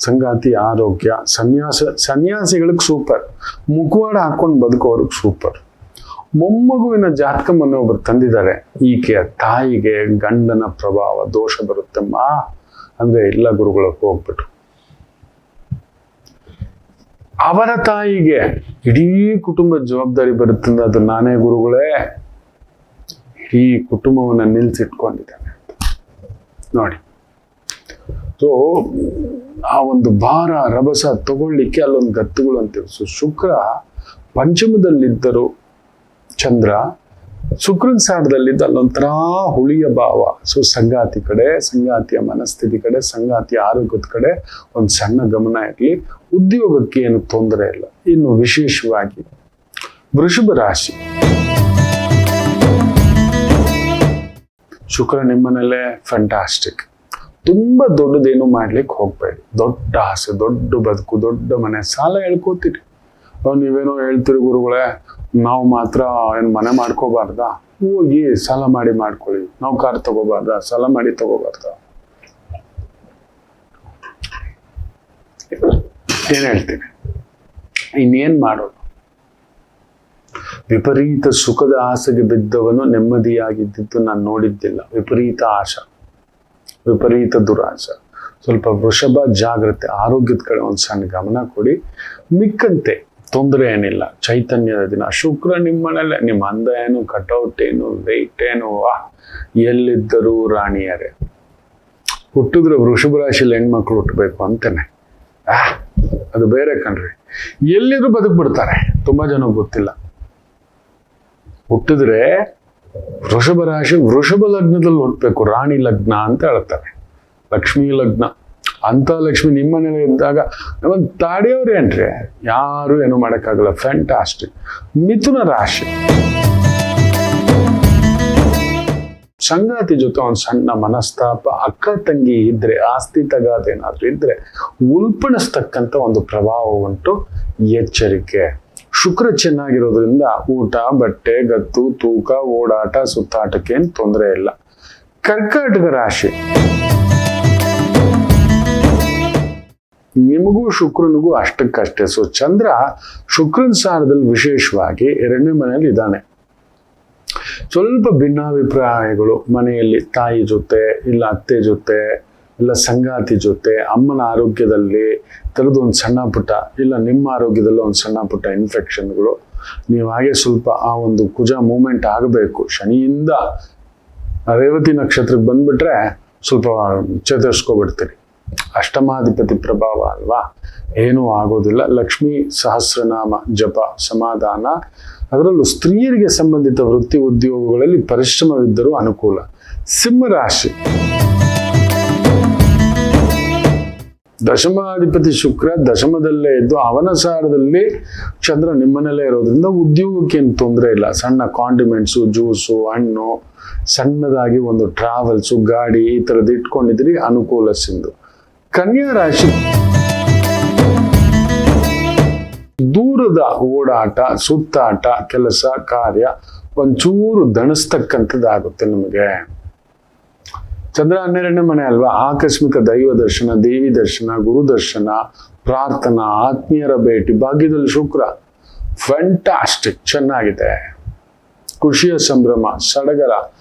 ಸಂಗಾತಿ ಆರೋಗ್ಯ, ಸನ್ಯಾಸಿಗಳಿಗೆ ಸೂಪರ್, ಮುಖವಾಡ ಹಾಕೊಂಡು ಬದುಕೋರ್ಗೆ ಸೂಪರ್. ಮೊಮ್ಮಗುವಿನ ಜಾತಕ ಮೊನ್ನೆ ಒಬ್ಬರು ತಂದಿದ್ದಾರೆ. ಈಕೆಯ ತಾಯಿಗೆ ಗಂಡನ ಪ್ರಭಾವ ದೋಷ ಬರುತ್ತಮ್ಮ ಅಂದ್ರೆ ಇಲ್ಲ ಗುರುಗಳಿಗೆ ಹೋಗ್ಬಿಟ್ರು. ಅವರ ತಾಯಿಗೆ ಇಡೀ ಕುಟುಂಬದ ಜವಾಬ್ದಾರಿ ಬರುತ್ತಂದ್ರೆ ಅದು ನಾನೇ ಗುರುಗಳೇ, ಇಡೀ ಕುಟುಂಬವನ್ನ ನಿಲ್ಸಿಟ್ಕೊಂಡಿದ್ದಾನೆ ನೋಡಿ. ಸೊ ಆ ಒಂದು ಭಾರ ರಭಸ ತಗೊಳ್ಳಿಕ್ಕೆ ಅಲ್ಲೊಂದು ಗತ್ತುಗಳು ಅಂತೀವಿ. ಸೊ ಶುಕ್ರ ಪಂಚಮದಲ್ಲಿದ್ದರು, ಚಂದ್ರ ಶುಕ್ರನ ಸಾರದಲ್ಲಿದ್ದ ಅಲ್ಲೊಂಥರ ಹುಳಿಯ ಭಾವ. ಸೊ ಸಂಗಾತಿ ಕಡೆ, ಸಂಗಾತಿಯ ಮನಸ್ಥಿತಿ ಕಡೆ, ಸಂಗಾತಿಯ ಆರೋಗ್ಯದ ಕಡೆ ಒಂದು ಸಣ್ಣ ಗಮನ ಇರಲಿ. ಉದ್ಯೋಗಕ್ಕೆ ಏನು ತೊಂದರೆ ಇಲ್ಲ. ಇನ್ನು ವಿಶೇಷವಾಗಿ ವೃಷಭ ರಾಶಿ. ಶುಕ್ರ ನಿಮ್ಮನಲ್ಲೇ ಫ್ಯಾಂಟಾಸ್ಟಿಕ್. ತುಂಬಾ ದೊಡ್ಡದೇನು ಮಾಡ್ಲಿಕ್ಕೆ ಹೋಗ್ಬೇಡಿ. ದೊಡ್ಡ ಆಸೆ, ದೊಡ್ಡ ಬದುಕು, ದೊಡ್ಡ ಮನೆ, ಸಾಲ ಹೇಳ್ಕೋತೀರಿ. ನೀವೇನೋ ಹೇಳ್ತೀರಿ ಗುರುಗಳೇ, ನಾವು ಮಾತ್ರ ಏನು ಮನೆ ಮಾಡ್ಕೋಬಾರ್ದಾ? ಹೋಗಿ ಸಾಲ ಮಾಡಿ ಮಾಡ್ಕೊಳ್ಳಿ. ನಾವು ಕಾರ್ ತಗೋಬಾರ್ದ? ಸಾಲ ಮಾಡಿ ತಗೋಬಾರ್ದ? ಏನ್ ಹೇಳ್ತೀನಿ, ಇನ್ನೇನ್ ಮಾಡೋದು? ವಿಪರೀತ ಸುಖದ ಆಸೆಗೆ ಬಿದ್ದವನು ನೆಮ್ಮದಿಯಾಗಿದ್ದು ನಾನು ನೋಡಿದ್ದಿಲ್ಲ. ವಿಪರೀತ ಆಶಾ, ವಿಪರೀತ ದುರಾಶ. ಸ್ವಲ್ಪ ವೃಷಭ ಜಾಗ್ರತೆ, ಆರೋಗ್ಯದ ಕಡೆ ಒಂದು ಸಣ್ಣ ಗಮನ ಕೊಡಿ. ಮಿಕ್ಕಂತೆ ತೊಂದರೆ ಏನಿಲ್ಲ. ಚೈತನ್ಯದ ದಿನ. ಶುಕ್ರ ನಿಮ್ಮನೇಲೆ. ನಿಮ್ಮ ಅಂದ ಏನು, ಕಟೌಟ್ ಏನು, ವೆಯ್ಟ್ ಏನು, ಎಲ್ಲಿದ್ದರೂ ರಾಣಿಯರೇ. ಹುಟ್ಟಿದ್ರೆ ವೃಷಭ ರಾಶಿಯಲ್ಲಿ ಹೆಣ್ಮಕ್ಳು ಹುಟ್ಟಬೇಕು ಅಂತಾನೆ, ಅದು ಬೇರೆ ಕಣ್ರಿ. ಎಲ್ಲಿದ್ರು ಬದುಕ್ಬಿಡ್ತಾರೆ. ತುಂಬಾ ಜನ ಗೊತ್ತಿಲ್ಲ. ಹುಟ್ಟಿದ್ರೆ ವೃಷಭ ರಾಶಿ, ವೃಷಭ ಲಗ್ನದಲ್ಲಿ ಹುಟ್ಟಬೇಕು. ರಾಣಿ ಲಗ್ನ ಅಂತ ಹೇಳ್ತಾರೆ, ಲಕ್ಷ್ಮೀ ಲಗ್ನ. ಅಂತ ಲಕ್ಷ್ಮಿ ನಿಮ್ಮ ಮನೇಲಿ ಇದ್ದಾಗ ಒಂದು ತಾಡಿಯವ್ರು ಏನ್ರಿ, ಯಾರು ಏನು ಮಾಡಕ್ಕಾಗಲ್ಲ. ಫ್ಯಾಂಟಾಸ್ಟಿಕ್. ಮಿಥುನ ರಾಶಿ. ಸಂಗಾತಿ ಜೊತೆ ಒಂದು ಸಣ್ಣ ಮನಸ್ತಾಪ, ಅಕ್ಕ ತಂಗಿ ಇದ್ರೆ, ಆಸ್ತಿ ತಗಾದ ಏನಾದ್ರೂ ಇದ್ರೆ ಉಲ್ಪಣಿಸ್ತಕ್ಕಂಥ ಒಂದು ಪ್ರಭಾವ ಉಂಟು. ಎಚ್ಚರಿಕೆ. ಶುಕ್ರ ಚೆನ್ನಾಗಿರೋದ್ರಿಂದ ಊಟ, ಬಟ್ಟೆ, ಗತ್ತು, ತೂಕ, ಓಡಾಟ, ಸುತ್ತಾಟಕ್ಕೆ ಏನು ತೊಂದರೆ ಇಲ್ಲ. ಕರ್ಕಾಟಕ ರಾಶಿ. ನಿಮಗೂ ಶುಕ್ರನಿಗೂ ಅಷ್ಟಕ್ಕಷ್ಟೇ. ಸೊ ಚಂದ್ರ ಶುಕ್ರನ ಸಾರದಲ್ಲಿ ವಿಶೇಷವಾಗಿ 2ನೇ ಮನೆಯಲ್ಲಿ ಇದ್ದಾನೆ. ಸ್ವಲ್ಪ ಭಿನ್ನಾಭಿಪ್ರಾಯಗಳು ಮನೆಯಲ್ಲಿ, ತಾಯಿ ಜೊತೆ ಇಲ್ಲ ಅತ್ತೆ ಜೊತೆ ಇಲ್ಲ ಸಂಗಾತಿ ಜೊತೆ, ಅಮ್ಮನ ಆರೋಗ್ಯದಲ್ಲಿ ಥರದೊಂದು ಸಣ್ಣ ಪುಟ್ಟ, ಇಲ್ಲ ನಿಮ್ಮ ಆರೋಗ್ಯದಲ್ಲಿ ಒಂದು ಸಣ್ಣ ಪುಟ್ಟ ಇನ್ಫೆಕ್ಷನ್ಗಳು. ನೀವು ಹಾಗೆ ಸ್ವಲ್ಪ ಆ ಒಂದು ಕುಜ ಮೂಮೆಂಟ್ ಆಗಬೇಕು. ಶನಿಯಿಂದ ರೇವತಿ ನಕ್ಷತ್ರಕ್ಕೆ ಬಂದ್ಬಿಟ್ರೆ ಸ್ವಲ್ಪ ಚೇತರಿಸ್ಕೊಬಿಡ್ತೀರಿ. ಅಷ್ಟಮಾಧಿಪತಿ ಪ್ರಭಾವ ಅಲ್ವಾ, ಏನೂ ಆಗೋದಿಲ್ಲ. ಲಕ್ಷ್ಮೀ ಸಹಸ್ರನಾಮ ಜಪ, ಸಮಾಧಾನ. ಅದರಲ್ಲೂ ಸ್ತ್ರೀಯರಿಗೆ ಸಂಬಂಧಿತ ವೃತ್ತಿ ಉದ್ಯೋಗಗಳಲ್ಲಿ ಪರಿಶ್ರಮವಿದ್ದರೂ ಅನುಕೂಲ. ಸಿಂಹರಾಶಿ. ದಶಮಾಧಿಪತಿ ಶುಕ್ರ ದಶಮದಲ್ಲೇ ಇದ್ದು ಅವನ ಸಾರದಲ್ಲಿ ಚಂದ್ರ ನಿಮ್ಮನಲ್ಲೇ ಇರೋದ್ರಿಂದ ಉದ್ಯೋಗಕ್ಕೆ ಏನು ತೊಂದರೆ ಇಲ್ಲ. ಸಣ್ಣ ಕಾಂಡಿಮೆಂಟ್ಸು, ಜ್ಯೂಸು, ಹಣ್ಣು, ಸಣ್ಣದಾಗಿ ಒಂದು ಟ್ರಾವೆಲ್ಸು, ಗಾಡಿ ಈ ಥರದ್ದು ಇಟ್ಕೊಂಡಿದ್ರಿ ಅನುಕೂಲ ಸಿಂಧು. ಕನ್ಯಾ ರಾಶಿ ದೂರದ ಓಡಾಟ, ಸುತ್ತಾಟ, ಕೆಲಸ ಕಾರ್ಯ ಒಂಚೂರು ದಣಿಸ್ತಕ್ಕಂಥದ್ದಾಗುತ್ತೆ ನಿಮಗೆ. ಚಂದ್ರ 12ನೇ ಮನೆ ಅಲ್ವಾ, ಆಕಸ್ಮಿಕ ದೈವ ದರ್ಶನ, ದೇವಿ ದರ್ಶನ, ಗುರು ದರ್ಶನ, ಪ್ರಾರ್ಥನಾ, ಆತ್ಮೀಯರ ಭೇಟಿ. ಭಾಗ್ಯದಲ್ಲಿ ಶುಕ್ರ ಫ್ಯಾಂಟಾಸ್ಟಿಕ್, ಚೆನ್ನಾಗಿದೆ. ಖುಷಿಯ ಸಂಭ್ರಮ, ಸಡಗರ,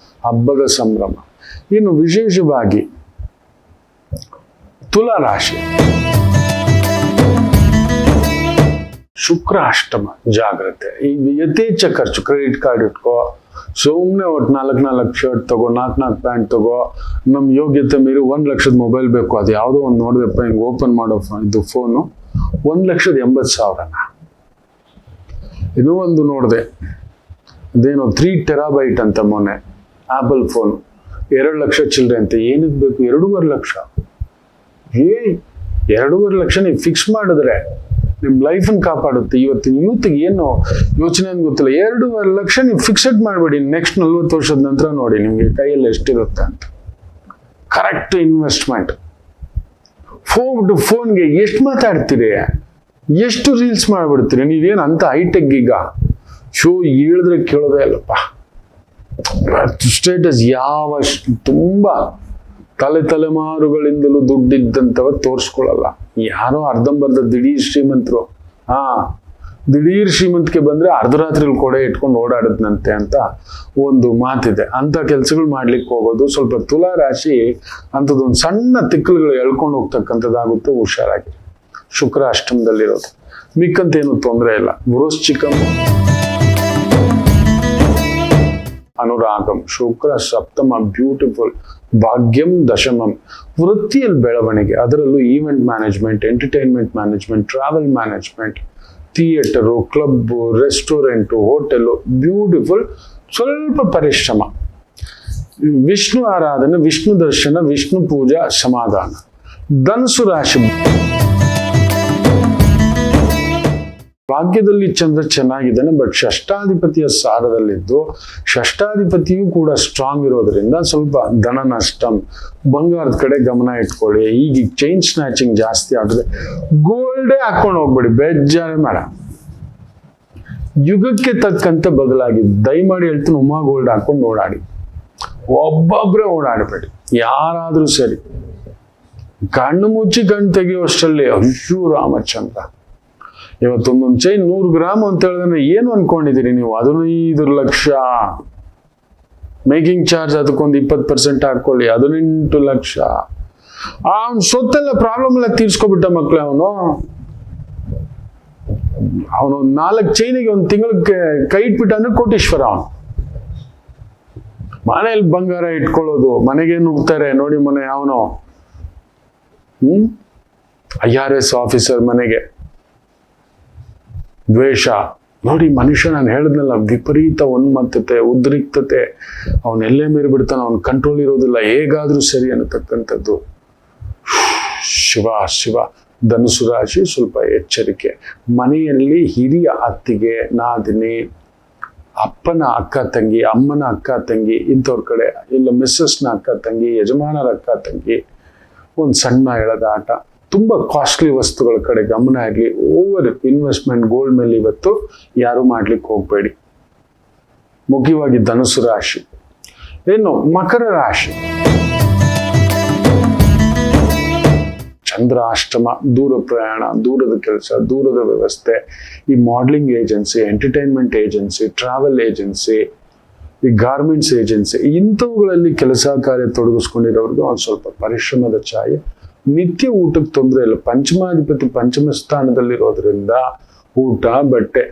ಹಬ್ಬದ ಸಂಭ್ರಮ. ಇನ್ನು ವಿಶೇಷವಾಗಿ ತುಲಾ ರಾಶಿ, ಶುಕ್ರ ಅಷ್ಟಮ, ಜಾಗ್ರತೆ. ಈ ಯಥೇಚ್ಛ ಖರ್ಚು, ಕ್ರೆಡಿಟ್ ಕಾರ್ಡ್ ಇಟ್ಕೋ, ಸುಮ್ಮನೆ ಒಟ್ಟು 4 ಶರ್ಟ್ ತಗೋ, 4 ಪ್ಯಾಂಟ್ ತಗೋ. ನಮ್ಮ ಯೋಗ್ಯತೆ ಮೀರಿ 1 ಲಕ್ಷದ ಮೊಬೈಲ್ ಬೇಕು. ಅದು ಯಾವುದೋ ಒಂದು ನೋಡಿದೆಪ್ಪ, ಹಿಂಗೆ ಓಪನ್ ಮಾಡೋ ಇದು ಫೋನು 1,80,000. ಇನ್ನೂ ಒಂದು ನೋಡಿದೆ, ಅದೇನೋ 3 ಟೆರಾಬೈಟ್ ಅಂತ ಮೊನ್ನೆ ಆಪಲ್ ಫೋನ್, 2 ಲಕ್ಷ ಚಿಲ್ಲರೆ ಅಂತ. ಏನಕ್ಕೆ ಬೇಕು 2.5 ಲಕ್ಷ? 2.5 ಲಕ್ಷ ನೀವು ಫಿಕ್ಸ್ ಮಾಡಿದ್ರೆ ನಿಮ್ಮ ಲೈಫನ್ನು ಕಾಪಾಡುತ್ತೆ. ಇವತ್ತಿನ ಯೂತ್ಗೆ ಏನು ಯೋಚನೆ ಅಂತ ಗೊತ್ತಿಲ್ಲ. 2.5 ಲಕ್ಷ ನೀವು ಫಿಕ್ಸೆಡ್ ಮಾಡಬೇಡಿ. ನೆಕ್ಸ್ಟ್ 40 ವರ್ಷದ ನಂತರ ನೋಡಿ ನಿಮಗೆ ಕೈಯಲ್ಲಿ ಎಷ್ಟಿರುತ್ತೆ ಅಂತ. Correct investment. ಫೋನ್ಗೆ ಎಷ್ಟು ಮಾತಾಡ್ತೀರಿ, ಎಷ್ಟು ರೀಲ್ಸ್ ಮಾಡ್ಬಿಡ್ತೀರಿ ನೀವೇನು ಅಂತ ಹೈಟೆಕ್. ಈಗ ಶೋ ಹೇಳಿದ್ರೆ ಕೇಳೋದೇ ಅಲ್ಲಪ್ಪ. ಸ್ಟೇಟಸ್ ತುಂಬಾ ತಲೆಮಾರುಗಳಿಂದಲೂ ದುಡ್ಡಿದ್ದಂಥವ ತೋರಿಸ್ಕೊಳ್ಳಲ್ಲ. ಯಾರೋ ಅರ್ಧಂಬರ್ಧ ದಿಢೀರ್ ಶ್ರೀಮಂತರು, ದಿಢೀರ್ ಶ್ರೀಮಂತಿಗೆ ಬಂದ್ರೆ ಅರ್ಧರಾತ್ರಿಲಿ ಕೊಡೆ ಇಟ್ಕೊಂಡು ಓಡಾಡದ್ನಂತೆ ಅಂತ ಒಂದು ಮಾತಿದೆ. ಅಂತ ಕೆಲಸಗಳು ಮಾಡ್ಲಿಕ್ಕೆ ಹೋಗೋದು ಸ್ವಲ್ಪ ತುಲಾ ರಾಶಿ ಅಂಥದ್ದೊಂದು ಸಣ್ಣ ತಿಕ್ಕಲುಗಳು ಎಳ್ಕೊಂಡು ಹೋಗ್ತಕ್ಕಂಥದ್ದಾಗುತ್ತೆ. ಹುಷಾರಾಗಿ. ಶುಕ್ರ ಅಷ್ಟಮದಲ್ಲಿರೋದು, ಮಿಕ್ಕಂತೇನು ತೊಂದರೆ ಇಲ್ಲ. ವೃಶ್ಚಿಕಂ, ಅನುರಾಗಂ, ಶುಕ್ರ ಸಪ್ತಮ, ಬ್ಯೂಟಿಫುಲ್. ಭಾಗ್ಯಂ ದಶಮಂ, ವೃತ್ತಿಯಲ್ಲಿ ಬೆಳವಣಿಗೆ, ಅದರಲ್ಲೂ event management, entertainment management, travel management, theatre, club, restaurant, hotel, beautiful. ಸ್ವಲ್ಪ ಪರಿಶ್ರಮ. ವಿಷ್ಣು ಆರಾಧನೆ, ವಿಷ್ಣು ದರ್ಶನ, ವಿಷ್ಣು ಪೂಜಾ, ಸಮಾಧಾನ. ಧನುಸು ರಾಶಿ, ಭಾಗ್ಯದಲ್ಲಿ ಚಂದ್ರ ಚೆನ್ನಾಗಿದ್ದಾನೆ, ಬಟ್ ಷಷ್ಠಾಧಿಪತಿಯ ಸಾರದಲ್ಲಿದ್ದು, ಷಷ್ಠಾಧಿಪತಿಯೂ ಕೂಡ ಸ್ಟ್ರಾಂಗ್ ಇರೋದ್ರಿಂದ ಸ್ವಲ್ಪ ಧನ ನಷ್ಟ, ಬಂಗಾರದ ಕಡೆ ಗಮನ ಇಟ್ಕೊಳ್ಳಿ. ಈಗ ಚೈನ್ ಸ್ನ್ಯಾಚಿಂಗ್ ಜಾಸ್ತಿ ಆಗಿದೆ. ಗೋಲ್ಡೇ ಹಾಕೊಂಡು ಹೋಗ್ಬೇಡಿ, ಬೇಜಾರೇ ಮಾಡ. ಯುಗಕ್ಕೆ ತಕ್ಕಂತೆ ಬದಲಾಗಿ ದಯಮಾಡಿ ಹೇಳ್ತೀನಿ, ಉಮಾ ಗೋಲ್ಡ್ ಹಾಕೊಂಡು ಓಡಾಡಿ. ಒಬ್ಬೊಬ್ರೆ ಓಡಾಡಬೇಡಿ, ಯಾರಾದ್ರೂ ಸರಿ. ಕಣ್ಣು ಮುಚ್ಚಿ ಕಣ್ಣು ತೆಗೆಯುವಷ್ಟರಲ್ಲಿ ಅಯ್ಯೋ ರಾಮಚಂದ್ರ. ಇವತ್ತೊಂದೊಂದು ಚೈನ್ 100 ಗ್ರಾಮ್ ಅಂತ ಹೇಳಿದ್ರೆ ಏನು ಅನ್ಕೊಂಡಿದ್ದೀರಿ ನೀವು? 15 ಲಕ್ಷ ಮೇಕಿಂಗ್ ಚಾರ್ಜ್, ಅದಕ್ಕೊಂದು 20% ಹಾಕೊಳ್ಳಿ, 18 ಲಕ್ಷ. ಅವನ್ ಸೊತ್ತೆಲ್ಲ ಪ್ರಾಬ್ಲಮ್ ಎಲ್ಲ ತೀರ್ಸ್ಕೊಬಿಟ್ಟ ಮಕ್ಳು. ಅವನು 4 ಚೈನಿಗೆ 1 ತಿಂಗಳಿಗೆ ಕೈ ಇಟ್ಬಿಟ್ಟ ಅಂದ್ರೆ ಕೋಟೀಶ್ವರ. ಅವನು ಮನೇಲಿ ಬಂಗಾರ ಇಟ್ಕೊಳ್ಳೋದು, ಮನೆಗೆ ನುಗ್ತಾರೆ ನೋಡಿ. ಮನೆ ಅವನು IRS ಆಫೀಸರ್ ಮನೆಗೆ ದ್ವೇಷ ನೋಡಿ. ಮನುಷ್ಯ, ನಾನು ಹೇಳಿದ್ನಲ್ಲ, ವಿಪರೀತ ಉನ್ಮತ್ತತೆ, ಉದ್ರಿಕ್ತತೆ. ಅವನೆಲ್ಲೇ ಮೀರಿ ಬಿಡ್ತಾನೆ, ಅವನ ಕಂಟ್ರೋಲ್ ಇರೋದಿಲ್ಲ. ಹೇಗಾದ್ರೂ ಸರಿ ಅನ್ನತಕ್ಕಂಥದ್ದು. ಶಿವ. ಧನುಸು ರಾಶಿ ಸ್ವಲ್ಪ ಎಚ್ಚರಿಕೆ. ಮನೆಯಲ್ಲಿ ಹಿರಿಯ ಅತ್ತಿಗೆ, ನಾದಿನಿ, ಅಪ್ಪನ ಅಕ್ಕ ತಂಗಿ, ಅಮ್ಮನ ಅಕ್ಕ ತಂಗಿ, ಇಂಥವ್ರ ಕಡೆ ಇಲ್ಲ ಮಿಸ್ಸಸ್ನ ಅಕ್ಕ ತಂಗಿ, ಯಜಮಾನರ ಅಕ್ಕ ತಂಗಿ, ಒಂದು ಸಣ್ಣ ಎಳೆದಾಟ. ತುಂಬ ಕಾಸ್ಟ್ಲಿ ವಸ್ತುಗಳ ಕಡೆ ಗಮನ ಇರಲಿ. ಓವರ್ ಇನ್ವೆಸ್ಟ್ಮೆಂಟ್ ಗೋಲ್ಡ್ ಮೇಲೆ ಇವತ್ತು ಯಾರು ಮಾಡ್ಲಿಕ್ಕೆ ಹೋಗ್ಬೇಡಿ. ಮುಖ್ಯವಾಗಿ ಧನುಸು ರಾಶಿ. ಇನ್ನು ಮಕರ ರಾಶಿ, ಚಂದ್ರ ಅಷ್ಟಮ, ದೂರ ಪ್ರಯಾಣ, ದೂರದ ಕೆಲಸ, ದೂರದ ವ್ಯವಸ್ಥೆ. ಈ modelling agency, entertainment agency, travel agency, ಈ ಗಾರ್ಮೆಂಟ್ಸ್ ಏಜೆನ್ಸಿ, ಇಂಥವುಗಳಲ್ಲಿ ಕೆಲಸ ಕಾರ್ಯ ತೊಡಗಿಸ್ಕೊಂಡಿರೋರ್ಗೆ ಒಂದು ಸ್ವಲ್ಪ ಪರಿಶ್ರಮದ ಛಾಯೆ. ನಿತ್ಯ ಊಟಕ್ಕೆ ತೊಂದರೆ ಇಲ್ಲ. ಪಂಚಮಾಧಿಪತಿ ಪಂಚಮ ಸ್ಥಾನದಲ್ಲಿರೋದ್ರಿಂದ ಊಟ, ಬಟ್ಟೆ,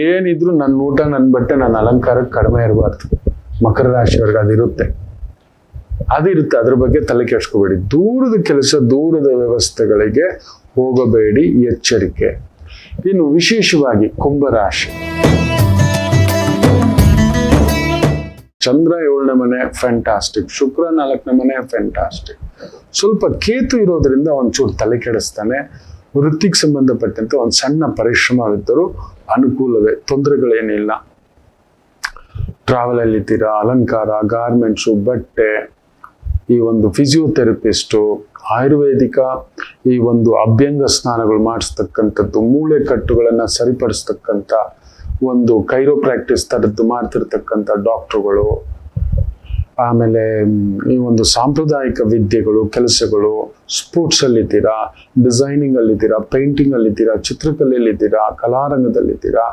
ಏನಿದ್ರು ನನ್ನ ಊಟ, ನನ್ನ ಬಟ್ಟೆ, ನನ್ನ ಅಲಂಕಾರಕ್ಕೆ ಕಡಿಮೆ ಇರಬಾರ್ದು. ಮಕರ ರಾಶಿಯವ್ರಿಗೆ ಅದಿರುತ್ತೆ. ಅದ್ರ ಬಗ್ಗೆ ತಲೆ ಕೆಡ್ಸ್ಕೋಬೇಡಿ. ದೂರದ ಕೆಲಸ, ದೂರದ ವ್ಯವಸ್ಥೆಗಳಿಗೆ ಹೋಗಬೇಡಿ, ಎಚ್ಚರಿಕೆ. ಇನ್ನು ವಿಶೇಷವಾಗಿ ಕುಂಭರಾಶಿ, ಚಂದ್ರ 7ನೇ ಮನೆ ಫ್ಯಾಂಟಾಸ್ಟಿಕ್, ಶುಕ್ರ 4ನೇ ಮನೆ ಫ್ಯಾಂಟಾಸ್ಟಿಕ್, ಸ್ವಲ್ಪ ಕೇತು ಇರೋದ್ರಿಂದ ಒಂಚೂರು ತಲೆ ಕೆಡಿಸ್ತಾನೆ. ವೃತ್ತಿಗೆ ಸಂಬಂಧಪಟ್ಟಂತೆ ಒಂದು ಸಣ್ಣ ಪರಿಶ್ರಮವಿದ್ದರೂ ಅನುಕೂಲವೇ, ತೊಂದರೆಗಳೇನಿಲ್ಲ. ಟ್ರಾವೆಲ್ ಅಲ್ಲಿದ್ದೀರಾ, ಅಲಂಕಾರ, ಗಾರ್ಮೆಂಟ್ಸು, ಬಟ್ಟೆ, ಈ ಒಂದು ಫಿಸಿಯೋಥೆರಪಿಸ್ಟು, ಆಯುರ್ವೇದಿಕ ಈ ಒಂದು ಅಭ್ಯಂಗ ಸ್ನಾನಗಳು ಮಾಡಿಸ್ತಕ್ಕಂಥದ್ದು, ಮೂಳೆ ಕಟ್ಟುಗಳನ್ನು ಸರಿಪಡಿಸ್ತಕ್ಕಂಥ ಒಂದು ಕೈರೋಪ್ರಾಕ್ಟಿಸ್ ಥರದ್ದು ಮಾಡ್ತಿರ್ತಕ್ಕಂಥ ಡಾಕ್ಟ್ರುಗಳು, ಆಮೇಲೆ ಈ ಒಂದು ಸಾಂಪ್ರದಾಯಿಕ ವಿದ್ಯೆಗಳು, ಕೆಲಸಗಳು, ಸ್ಪೋರ್ಟ್ಸಲ್ಲಿದ್ದೀರಾ, ಡಿಸೈನಿಂಗಲ್ಲಿದ್ದೀರಾ, ಪೇಂಟಿಂಗಲ್ಲಿದ್ದೀರಾ, ಚಿತ್ರಕಲೆಯಲ್ಲಿದ್ದೀರಾ, ಕಲಾರಂಗದಲ್ಲಿದ್ದೀರಾ,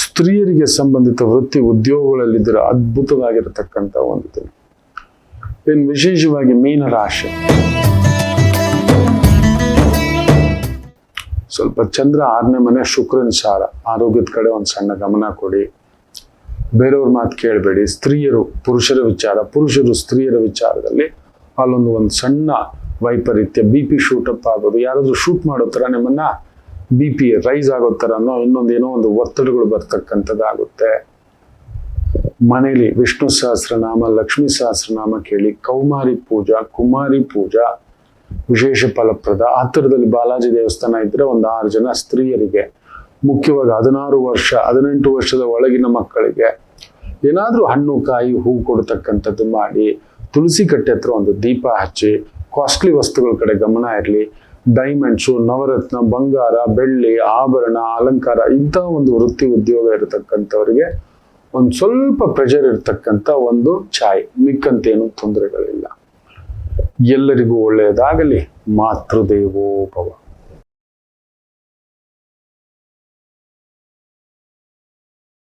ಸ್ತ್ರೀಯರಿಗೆ ಸಂಬಂಧಿತ ವೃತ್ತಿ ಉದ್ಯೋಗಗಳಲ್ಲಿದ್ದೀರಾ, ಅದ್ಭುತವಾಗಿರತಕ್ಕಂಥ ಒಂದು ದಿನ. ಇನ್ನು ವಿಶೇಷವಾಗಿ ಮೀನರಾಶಿ, ಸ್ವಲ್ಪ ಚಂದ್ರ 6ನೇ ಮನೆ, ಶುಕ್ರನ್ ಸಾರ, ಆರೋಗ್ಯದ ಕಡೆ ಒಂದು ಸಣ್ಣ ಗಮನ ಕೊಡಿ. ಬೇರೆಯವ್ರ ಮಾತು ಕೇಳಬೇಡಿ. ಸ್ತ್ರೀಯರು ಪುರುಷರ ವಿಚಾರ, ಪುರುಷರು ಸ್ತ್ರೀಯರ ವಿಚಾರದಲ್ಲಿ ಅಲ್ಲೊಂದು ಸಣ್ಣ ವೈಪರೀತ್ಯ, BP ಶೂಟಪ್ ಆಗೋದು, ಯಾರಾದ್ರೂ ಶೂಟ್ ಮಾಡೋ ಥರ ನಿಮ್ಮನ್ನ BP ರೈಸ್ ಆಗೋ ಥರನೋ ಇನ್ನೊಂದೇನೋ ಒಂದು ಒತ್ತಡಗಳು ಬರ್ತಕ್ಕಂಥದ್ದಾಗುತ್ತೆ. ಮನೇಲಿ ವಿಷ್ಣು ಸಹಸ್ರನಾಮ, ಲಕ್ಷ್ಮೀ ಸಹಸ್ರನಾಮ ಕೇಳಿ, ಕೌಮಾರಿ ಪೂಜಾ, ಕುಮಾರಿ ಪೂಜಾ ವಿಶೇಷ ಫಲಪ್ರದ. ಹತ್ತಿರದಲ್ಲಿ ಬಾಲಾಜಿ ದೇವಸ್ಥಾನ ಇದ್ರೆ ಒಂದು 6 ಜನ ಸ್ತ್ರೀಯರಿಗೆ, ಮುಖ್ಯವಾಗಿ 16 ವರ್ಷ 18 ವರ್ಷದ ಒಳಗಿನ ಮಕ್ಕಳಿಗೆ ಏನಾದ್ರೂ ಹಣ್ಣು ಕಾಯಿ ಹೂ ಕೊಡ್ತಕ್ಕಂಥದ್ದು ಮಾಡಿ, ತುಳಸಿ ಕಟ್ಟೆ ಹತ್ರ ಒಂದು ದೀಪ ಹಚ್ಚಿ, ಕಾಸ್ಟ್ಲಿ ವಸ್ತುಗಳ ಕಡೆ ಗಮನ ಇರಲಿ. ಡೈಮಂಡ್ಸು, ನವರತ್ನ, ಬಂಗಾರ, ಬೆಳ್ಳಿ, ಆಭರಣ, ಅಲಂಕಾರ ಇಂಥ ಒಂದು ವೃತ್ತಿ ಉದ್ಯೋಗ ಇರತಕ್ಕಂಥವ್ರಿಗೆ ಒಂದು ಸ್ವಲ್ಪ ಪ್ರೆಷರ್ ಇರತಕ್ಕಂಥ ಒಂದು ಛಾಯೆ, ಮಿಕ್ಕಂತೇನು ತೊಂದರೆಗಳಿಲ್ಲ. ಎಲ್ಲರಿಗೂ ಒಳ್ಳೆಯದಾಗಲಿ. ಮಾತೃದೇವೋ ಭವ.